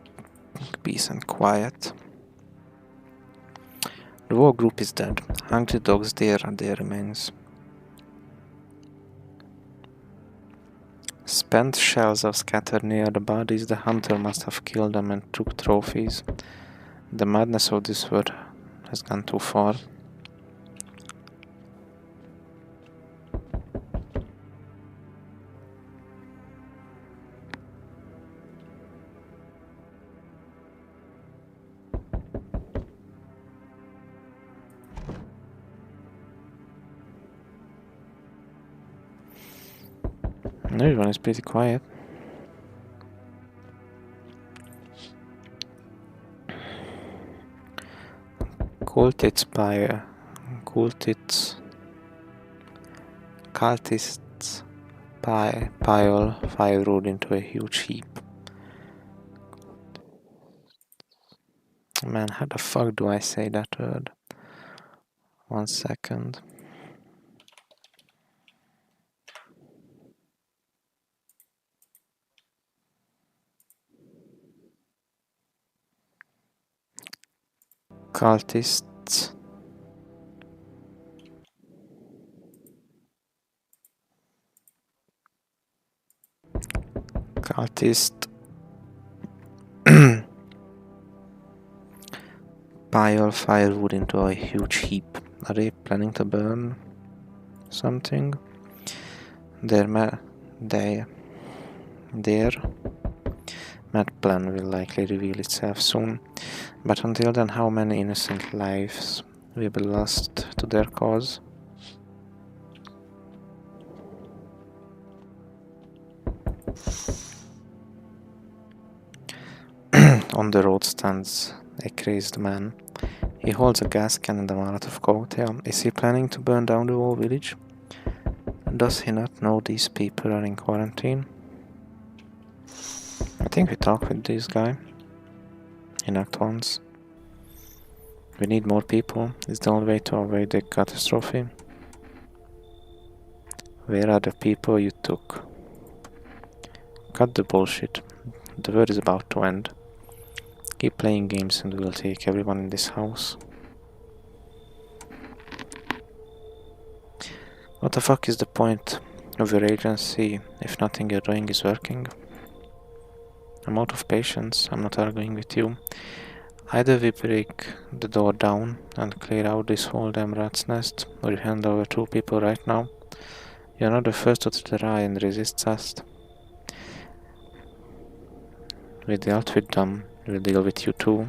peace and quiet. The war group is dead. Hungry dogs there and their remains. Spent shells are scattered near the bodies. The hunter must have killed them and took trophies. The madness of this world has gone too far. Everyone is pretty quiet. Cultists pile firewood into a huge heap. Man, how the fuck do I say that word? 1 second. Cultists. Pile firewood into a huge heap. Are they planning to burn something? Their mad plan will likely reveal itself soon. But until then, how many innocent lives will be lost to their cause? On the road stands a crazed man. He holds a gas can and a Molotov cocktail. Is he planning to burn down the whole village? Does he not know these people are in quarantine? I think we talked with this guy in Act 1. We need more people. It's the only way to avoid the catastrophe. Where are the people you took? Cut the bullshit. The world is about to end. Keep playing games and we'll take everyone in this house. What the fuck is the point of your agency if nothing you're doing is working? I'm out of patience. I'm not arguing with you. Either we break the door down and clear out this whole damn rat's nest, or you hand over 2 people right now. You're not the first to try and resist us. We dealt with them. We'll deal with you too.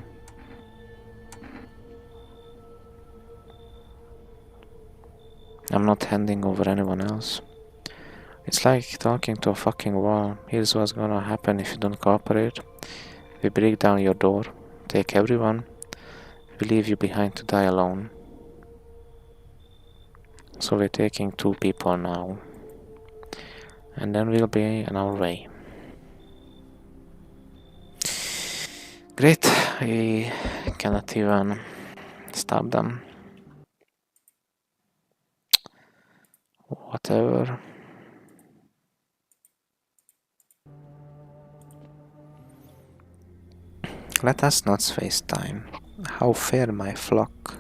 I'm not handing over anyone else. It's like talking to a fucking wall. Here's what's gonna happen if you don't cooperate. We break down your door, take everyone, we leave you behind to die alone. So we're taking 2 people now. And then we'll be on our way. Great, we cannot even stop them. Whatever. Let us not waste time. How fair my flock.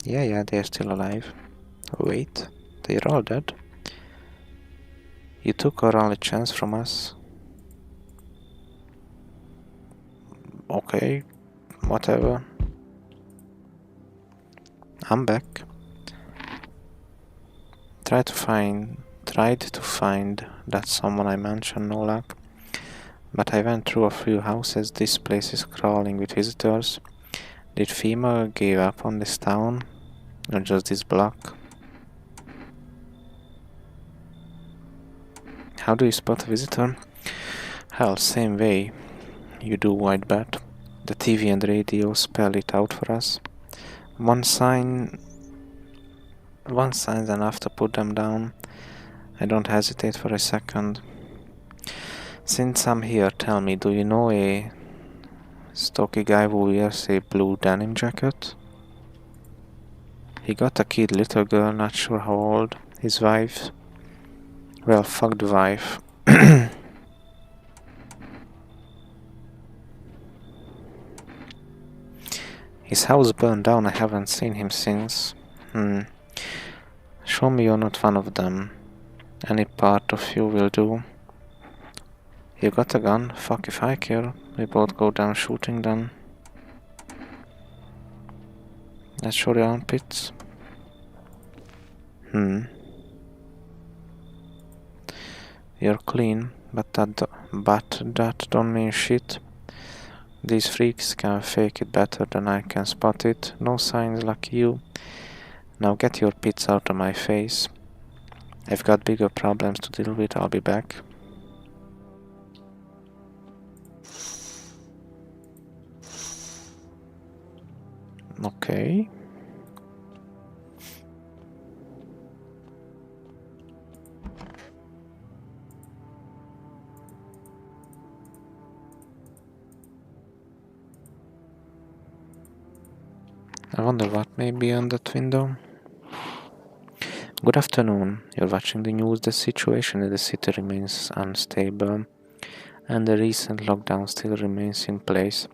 Yeah, they're still alive. Wait, they're all dead. You took our only chance from us. Okay, whatever. I'm back. Tried to find that someone I mentioned, no luck. But I went through a few houses. This place is crawling with visitors. Did FEMA give up on this town? Or just this block? How do you spot a visitor? Hell, same way you do, White Bat. The TV and radio spell it out for us. One sign's enough to put them down. I don't hesitate for a second. Since I'm here, tell me, do you know a stocky guy who wears a blue denim jacket? He got a kid, little girl, not sure how old. His wife... Well, fuck the wife. His house burned down, I haven't seen him since. Show me you're not one of them. Any part of you will do. You got a gun? Fuck if I care. We both go down shooting then. Let's show the armpits. You're clean, but that don't mean shit. These freaks can fake it better than I can spot it. No signs like you. Now get your pits out of my face. I've got bigger problems to deal with, I'll be back. Okay. I wonder what may be on that window. Good afternoon. You're watching the news. The situation in the city remains unstable, and the recent lockdown still remains in place.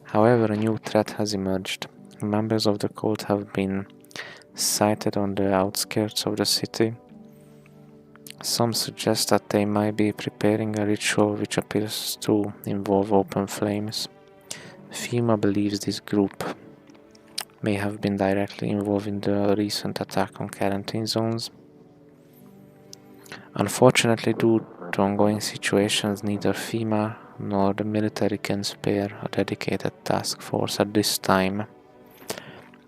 However, a new threat has emerged. Members of the cult have been sighted on the outskirts of the city. Some suggest that they might be preparing a ritual which appears to involve open flames. FEMA believes this group may have been directly involved in the recent attack on quarantine zones. Unfortunately, due to ongoing situations, neither FEMA nor the military can spare a dedicated task force at this time.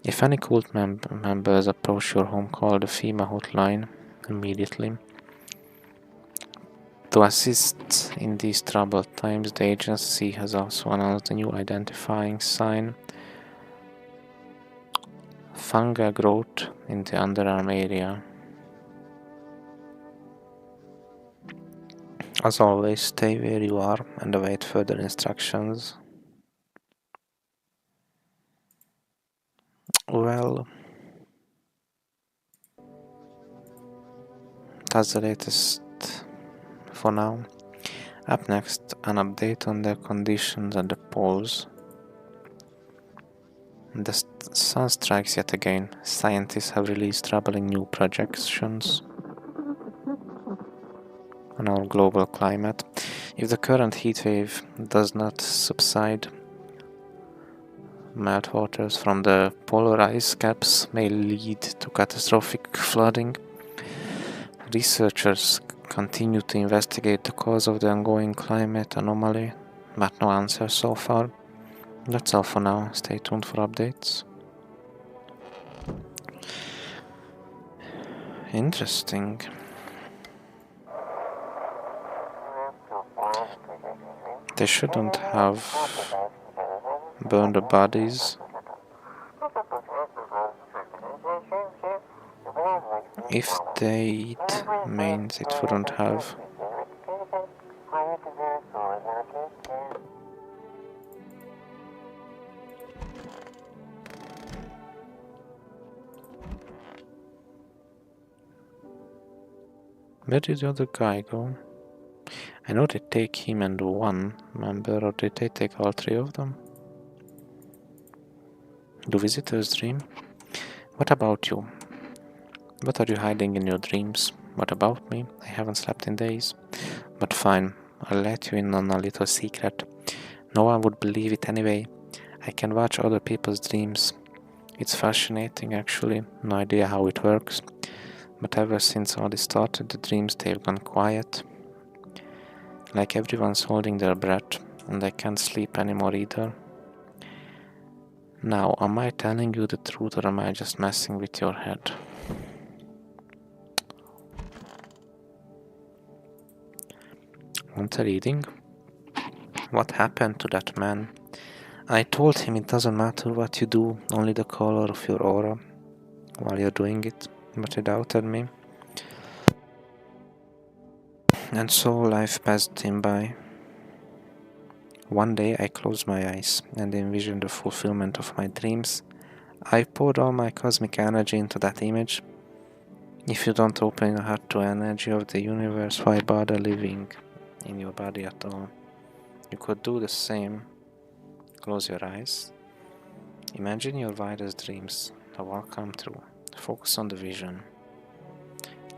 If any cult members approach your home, call the FEMA hotline immediately. To assist in these troubled times, the agency has also announced a new identifying sign: fungal growth in the underarm area. As always, stay where you are and await further instructions. Well, that's the latest for now. Up next, an update on the conditions at the poles. The sun strikes yet again. Scientists have released troubling new projections on our global climate. If the current heat wave does not subside, meltwaters from the polar ice caps may lead to catastrophic flooding. Researchers continue to investigate the cause of the ongoing climate anomaly, but no answer so far. That's all for now. Stay tuned for updates. Interesting. They shouldn't have burned the bodies. If they means it wouldn't have. Where did the other guy go? I know they take him and one member, or did they take all three of them? Do visitors dream? What about you? What are you hiding in your dreams? What about me? I haven't slept in days. But fine, I'll let you in on a little secret. No one would believe it anyway. I can watch other people's dreams. It's fascinating actually, no idea how it works. But ever since all this started, the dreams they've gone quiet. Like everyone's holding their breath, and I can't sleep anymore either. Now, am I telling you the truth or am I just messing with your head? Want a reading? What happened to that man? I told him it doesn't matter what you do, only the color of your aura while you're doing it, but he doubted me. And so life passed him by. One day I closed my eyes and envisioned the fulfillment of my dreams. I poured all my cosmic energy into that image. If you don't open your heart to energy of the universe, why bother living in your body at all? You could do the same. Close your eyes. Imagine your wildest dreams have all come true. Focus on the vision.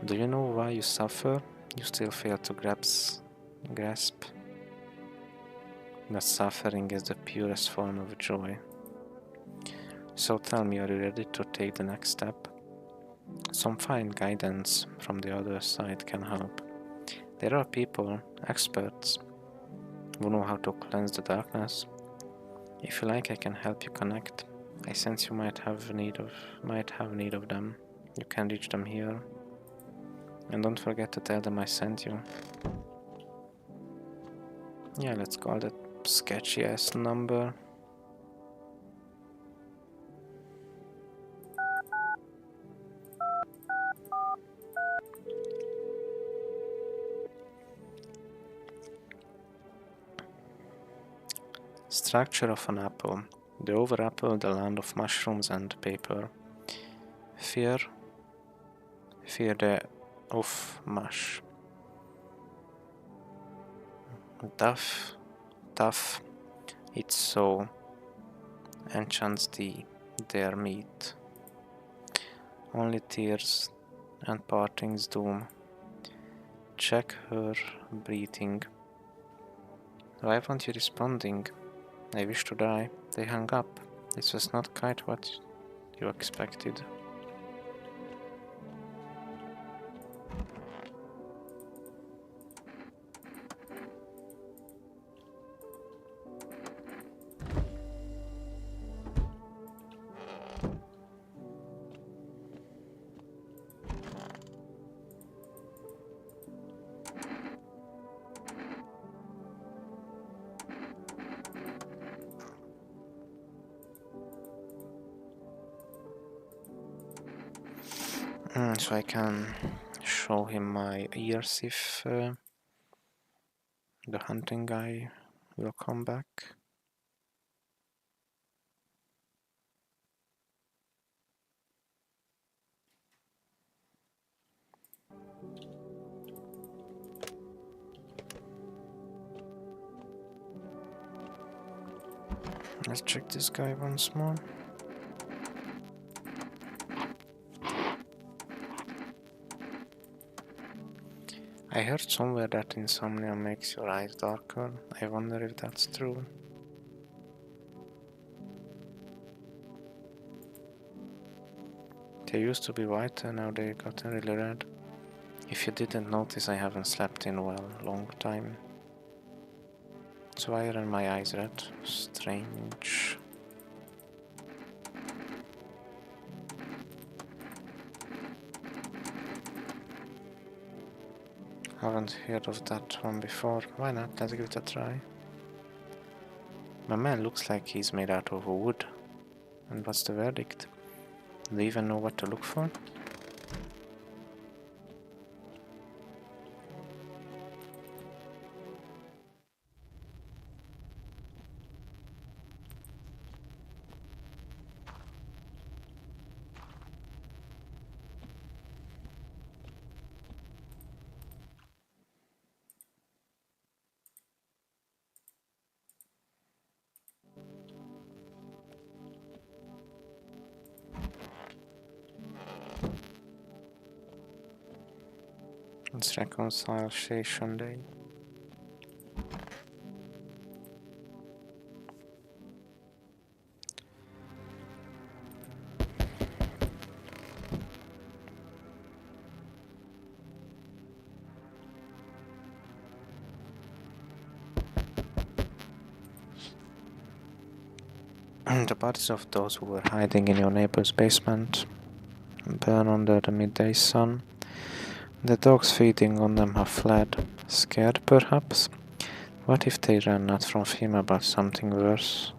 Do you know why you suffer? You still fail to grasp that suffering is the purest form of joy. So tell me, are you ready to take the next step? Some fine guidance from the other side can help. There are people, experts, who know how to cleanse the darkness. If you like, I can help you connect. I sense you might have need of them. You can reach them here. And don't forget to tell them I sent you. Yeah, let's call that sketchy ass number. Structure of an apple. The over apple, the land of mushrooms and paper. Fear the of mush. Tough, it's so enchants their meat. Only tears and parting's doom. Check her breathing. Why weren't you responding? I wish to die. They hung up. This was not quite what you expected. So I can show him my ears if the hunting guy will come back. Let's check this guy once more. I heard somewhere that insomnia makes your eyes darker. I wonder if that's true. They used to be whiter, now they gotten really red. If you didn't notice, I haven't slept in a long time. So why are my eyes red? Strange. Haven't heard of that one before. Why not? Let's give it a try. My man looks like he's made out of wood. And what's the verdict? Do you even know what to look for? It's reconciliation day. The bodies of those who were hiding in your neighbor's basement burn under the midday sun. The dogs feeding on them have fled. Scared, perhaps? What if they ran not from FEMA but something worse?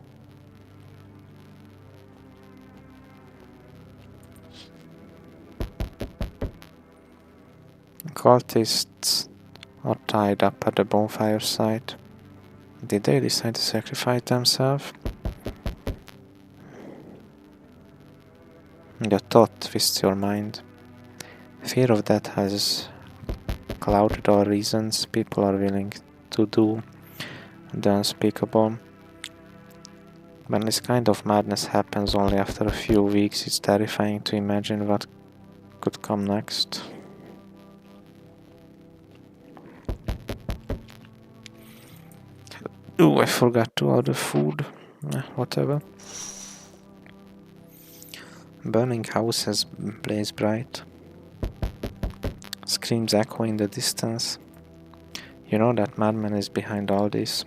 Cultists are tied up at the bonfire site. Did they decide to sacrifice themselves? The thought twists your mind. Fear of death has clouded all reasons. People are willing to do the unspeakable. When this kind of madness happens only after a few weeks, it's terrifying to imagine what could come next. Oh, I forgot to order food. Whatever. Burning houses blaze bright. Screams echo in the distance. You know that madman is behind all this.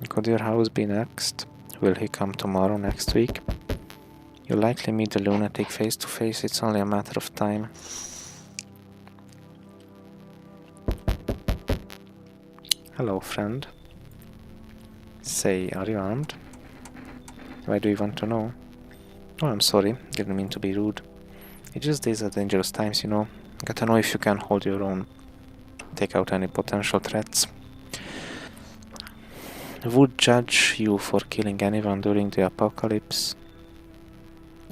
Could your house be next? Will he come tomorrow, next week? You'll likely meet the lunatic face to face, it's only a matter of time. Hello, friend. Say, are you armed? Why do you want to know? Oh, I'm sorry, didn't mean to be rude. It's just these are dangerous times, you know. Gotta know if you can hold your own. Take out any potential threats. Would judge you for killing anyone during the apocalypse.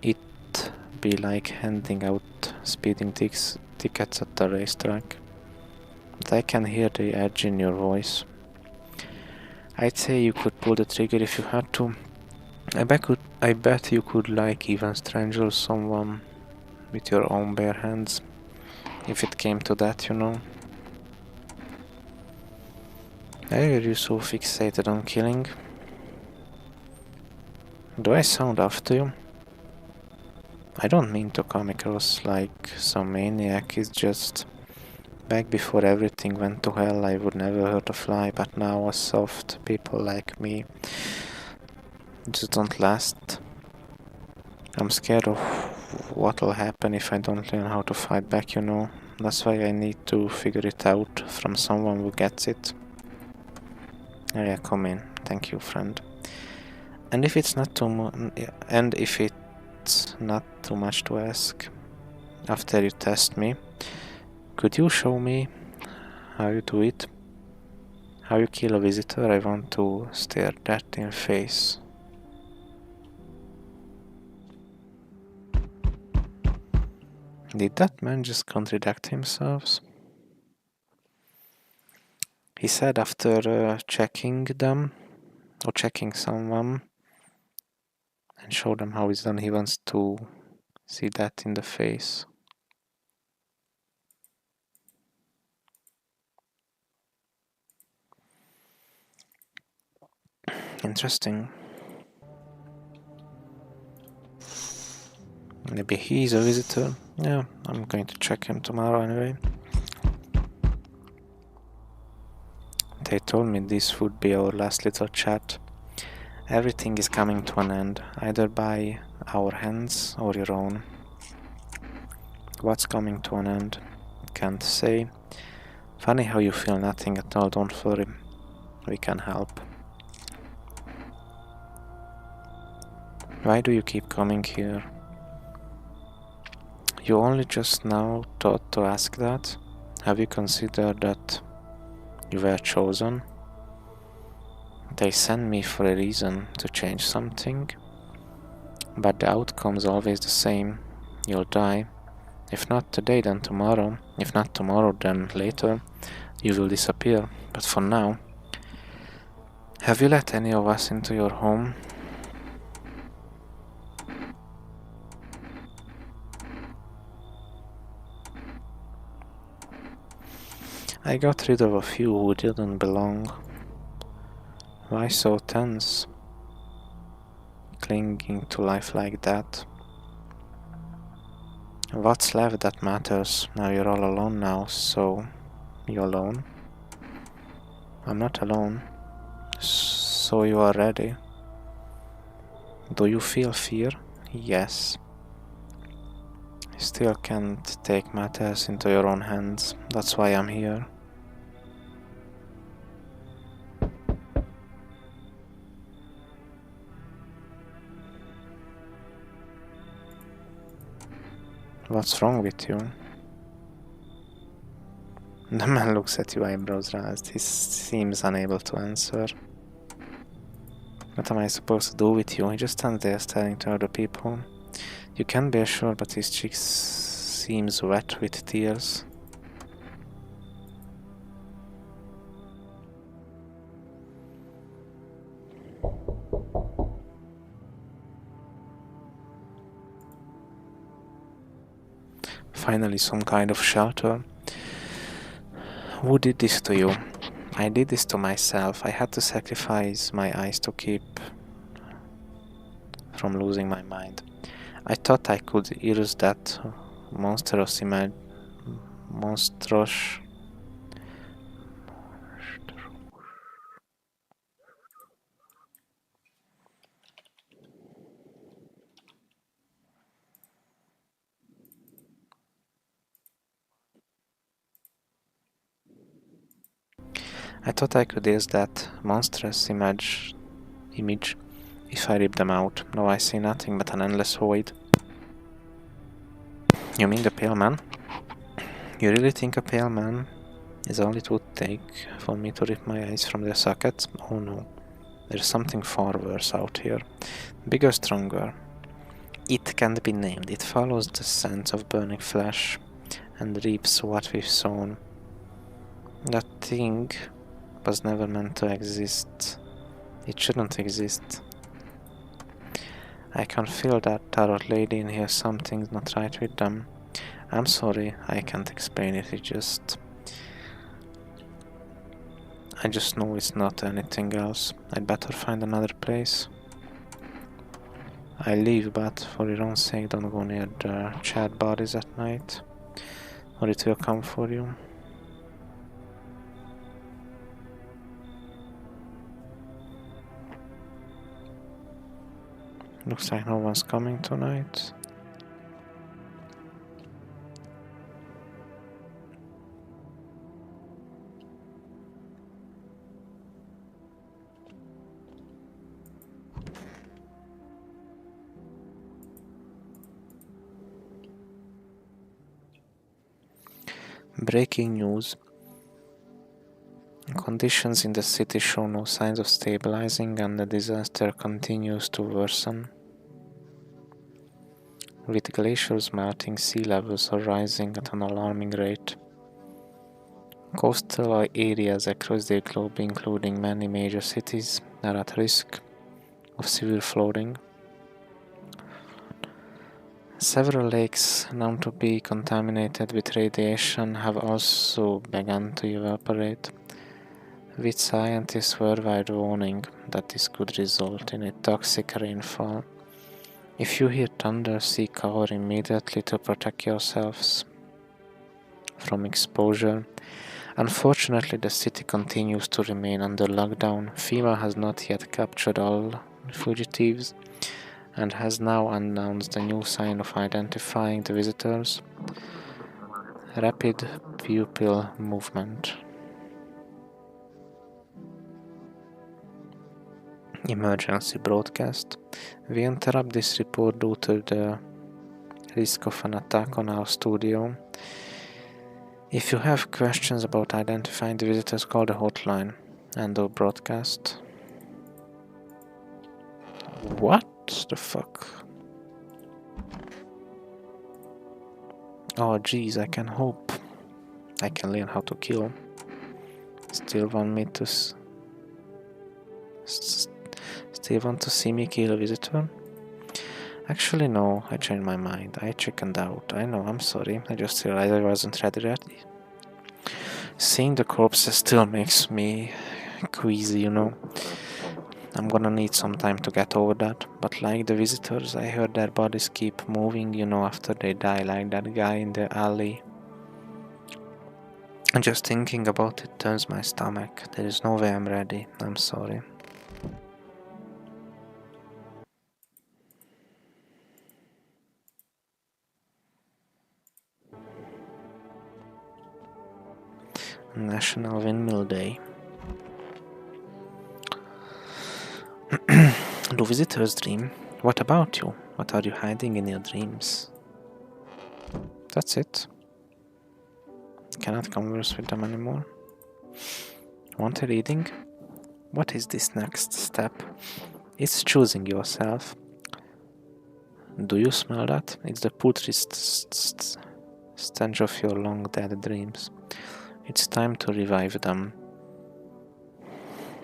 It'd be like handing out speeding tickets at the racetrack. But I can hear the edge in your voice. I'd say you could pull the trigger if you had to. I bet you could like even strangle someone with your own bare hands. If it came to that, you know. Why are you so fixated on killing? Do I sound after you? I don't mean to come across like some maniac, it's just... Back before everything went to hell, I would never hurt a fly, but now us soft people like me just don't last. I'm scared of what'll happen if I don't learn how to fight back, you know. That's why I need to figure it out from someone who gets it. Oh yeah, come in. Thank you, friend. And if it's not too much to ask, after you test me, could you show me how you do it? How you kill a visitor? I want to stare that in face. Did that man just contradict himself? He said after checking them, or checking someone, and show them how it's done, he wants to see that in the face. Interesting. Maybe he's a visitor. Yeah, I'm going to check him tomorrow anyway. They told me this would be our last little chat. Everything is coming to an end, either by our hands or your own. What's coming to an end? Can't say. Funny how you feel nothing at all, don't worry. We can help. Why do you keep coming here? You only just now thought to ask that? Have you considered that you were chosen? They send me for a reason, to change something. But the outcome's always the same. You'll die. If not today, then tomorrow. If not tomorrow, then later. You will disappear. But for now, have you let any of us into your home? I got rid of a few who didn't belong. Why so tense? Clinging to life like that? What's left that matters? Now you're all alone now, so... You alone? I'm not alone. So you are ready? Do you feel fear? Yes. Still can't take matters into your own hands. That's why I'm here. What's wrong with you? The man looks at you, eyebrows raised. He seems unable to answer. What am I supposed to do with you? He just stands there staring to other people. You can be sure, but his cheeks seems wet with tears. Finally, some kind of shelter. Who did this to you? I did this to myself. I had to sacrifice my eyes to keep from losing my mind. I thought I could erase that monstrous image. I thought I could erase that monstrous image if I rip them out. Now I see nothing but an endless void. You mean the pale man? You really think a pale man is all it would take for me to rip my eyes from their sockets? Oh no. There's something far worse out here. Bigger, stronger. It can't be named. It follows the scent of burning flesh and reaps what we've sown. That thing was never meant to exist. It shouldn't exist. I can feel that tarot lady in here. Something's not right with them. I'm sorry, I can't explain it. I just know it's not anything else. I'd better find another place. I leave, but for your own sake, don't go near the charred bodies at night, or it will come for you. Looks like no one's coming tonight. Breaking news. Conditions in the city show no signs of stabilizing and the disaster continues to worsen. With glaciers melting, sea levels are rising at an alarming rate. Coastal areas across the globe, including many major cities, are at risk of severe flooding. Several lakes known to be contaminated with radiation have also begun to evaporate, with scientists worldwide warning that this could result in a toxic rainfall. If you hear thunder, seek cover immediately to protect yourselves from exposure. Unfortunately, the city continues to remain under lockdown. FEMA has not yet captured all fugitives and has now announced a new sign of identifying the visitors. Rapid pupil movement. Emergency broadcast. We interrupt this report due to the risk of an attack on our studio. If you have questions about identifying the visitors, call the hotline. End of broadcast. What the fuck? Oh jeez, I can hope I can learn how to kill. Still want me to still want to see me kill a visitor? Actually no, I changed my mind. I chickened out. I know, I'm sorry. I just realized I wasn't ready. Seeing the corpses still makes me queasy, you know. I'm gonna need some time to get over that. But like the visitors, I heard their bodies keep moving, you know, after they die, like that guy in the alley. And just thinking about it turns my stomach. There is no way I'm ready. I'm sorry. National Windmill Day. Do visitors dream? What about you? What are you hiding in your dreams? That's it. Cannot converse with them anymore. Want a reading? What is this next step? It's choosing yourself. Do you smell that? It's the putrid stench of your long dead dreams. It's time to revive them.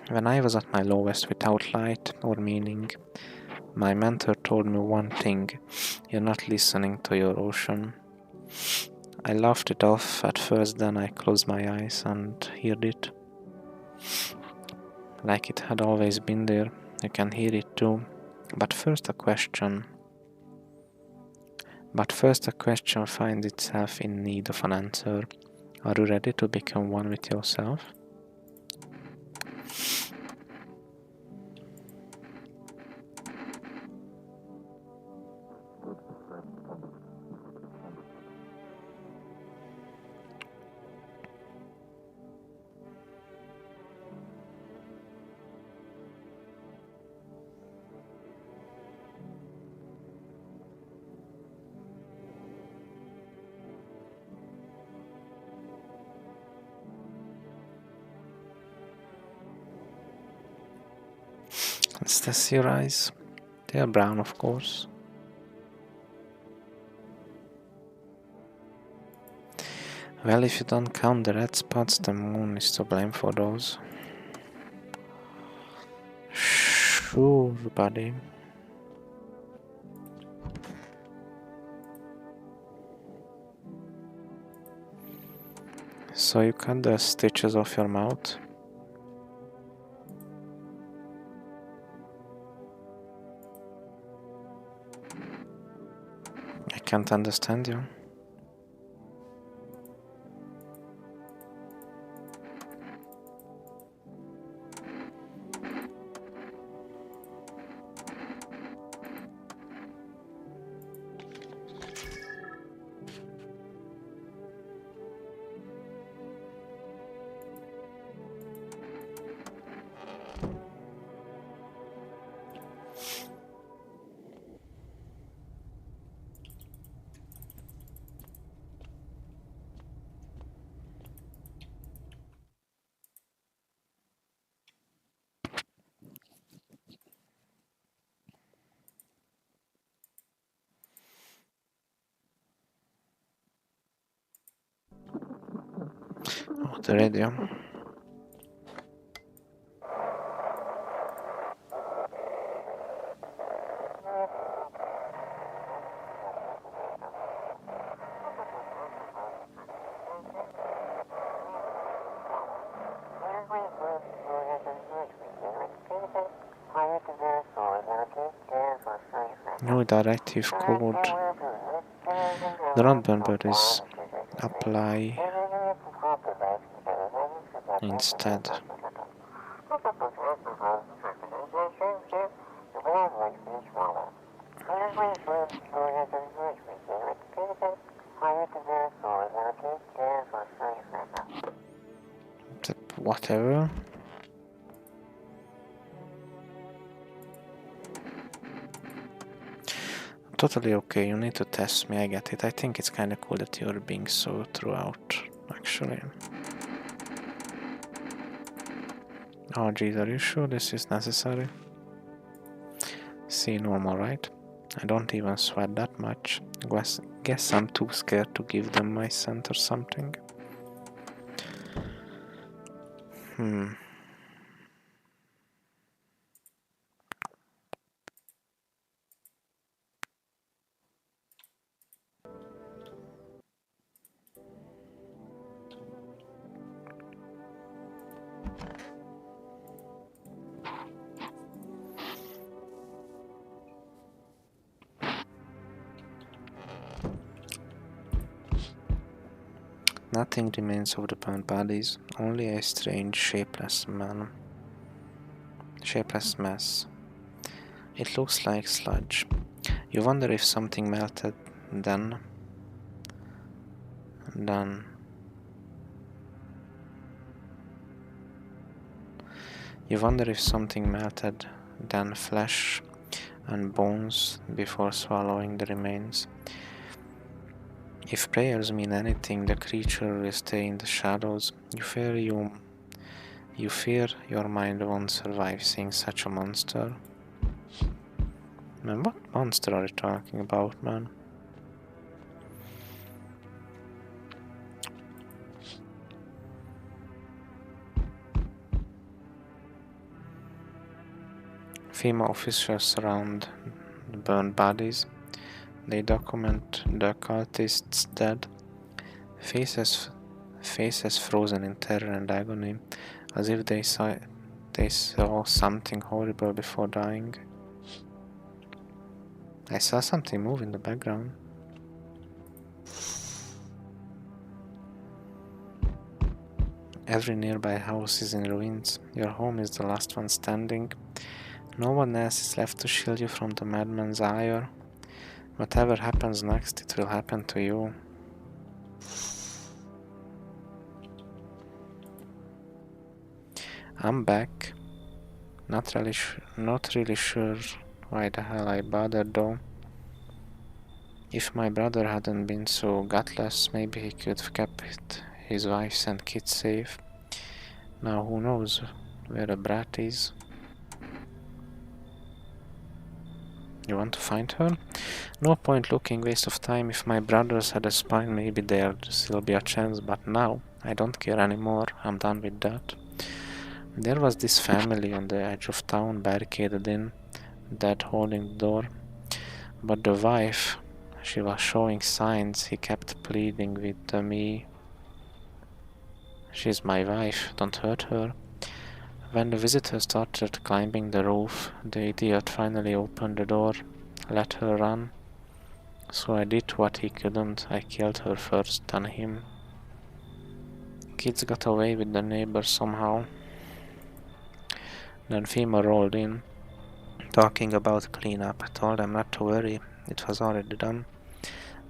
When I was at my lowest without light or meaning, my mentor told me one thing: you're not listening to your ocean. I laughed it off at first, then I closed my eyes and heard it. Like it had always been there. You can hear it too. But first a question finds itself in need of an answer. Are you ready to become one with yourself? Let's test your eyes. They are brown, of course. Well, if you don't count the red spots, the moon is to blame for those. Sure, buddy. So you cut the stitches off your mouth? I can't understand you. Oh, the radio. New directive code. The Rodbumper is apply instead. whatever. Totally okay, you need to test me, I get it. I think it's kinda cool that you're being so throughout, actually. Oh geez, are you sure this is necessary? See, normal, right? I don't even sweat that much. Guess I'm too scared to give them my scent or something. Nothing remains of the burned bodies, only a strange, shapeless mess. It looks like sludge. You wonder if something melted then. You wonder if something melted then flesh and bones before swallowing the remains. If prayers mean anything, the creature will stay in the shadows. You fear your mind won't survive seeing such a monster. Man, what monster are you talking about, man? FEMA officials surround the burned bodies. They document the cultists dead, faces frozen in terror and agony, as if they saw something horrible before dying. I saw something move in the background. Every nearby house is in ruins. Your home is the last one standing. No one else is left to shield you from the madman's ire. Whatever happens next, it will happen to you. I'm back. Not really sure why the hell I bothered though. If my brother hadn't been so gutless, maybe he could have kept his wife and kids safe. Now who knows where the brat is? You want to find her? No point looking, waste of time. If my brothers had a spine, maybe there'd still be a chance, but now I don't care anymore. I'm done with that. There was this family on the edge of town, barricaded in, dead holding the door. But the wife, she was showing signs. He kept pleading with me. She's my wife, don't hurt her. When the visitor started climbing the roof, the idiot finally opened the door, let her run. So I did what he couldn't. I killed her first, then him. Kids got away with the neighbors somehow. Then FEMA rolled in, talking about cleanup. I told them not to worry, it was already done.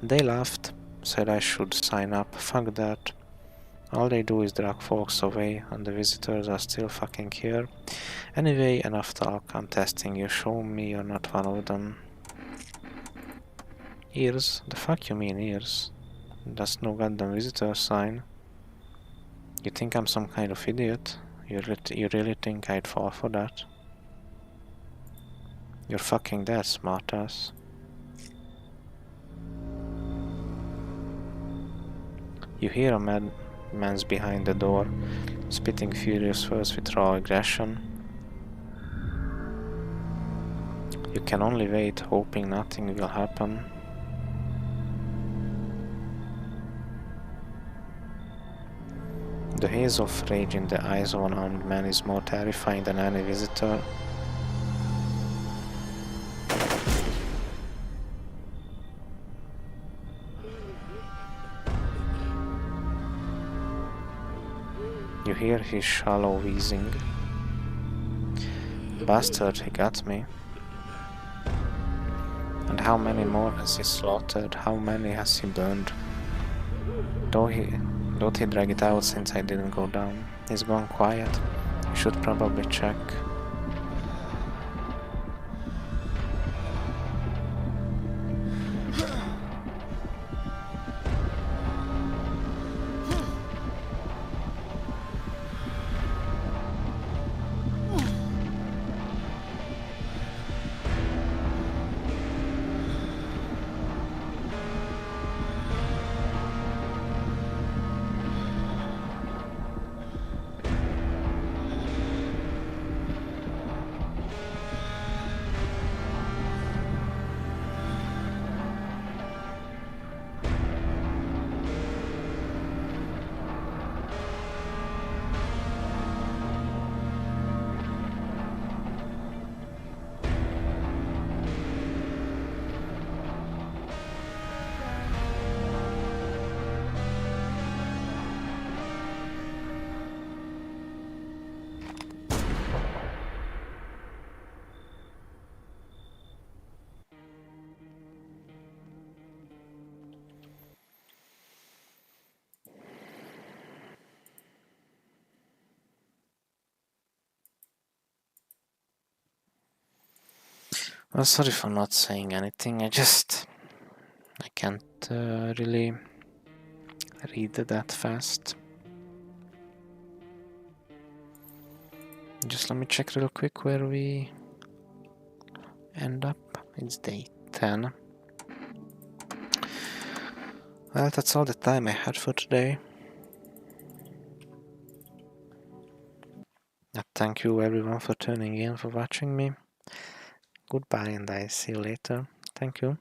They laughed, said I should sign up. Fuck that. All they do is drag folks away, and the visitors are still fucking here. Anyway, enough talk. I'm testing you. Show me you're not one of them. Ears? The fuck you mean ears? That's no goddamn visitor sign. You think I'm some kind of idiot? You really think I'd fall for that? You're fucking dead, smartass. You hear a man's behind the door, spitting furious words with raw aggression. You can only wait, hoping nothing will happen. The haze of rage in the eyes of an armed man is more terrifying than any visitor. You hear his shallow wheezing. Bastard, he got me. And how many more has he slaughtered? How many has he burned? Don't he drag it out since I didn't go down? It's gone quiet. We should probably check. Well, sorry for not saying anything. I can't really read that fast. Just let me check real quick where we end up. It's day 10. Well, that's all the time I had for today. Thank you everyone for tuning in, for watching me. Goodbye, and I see you later. Thank you.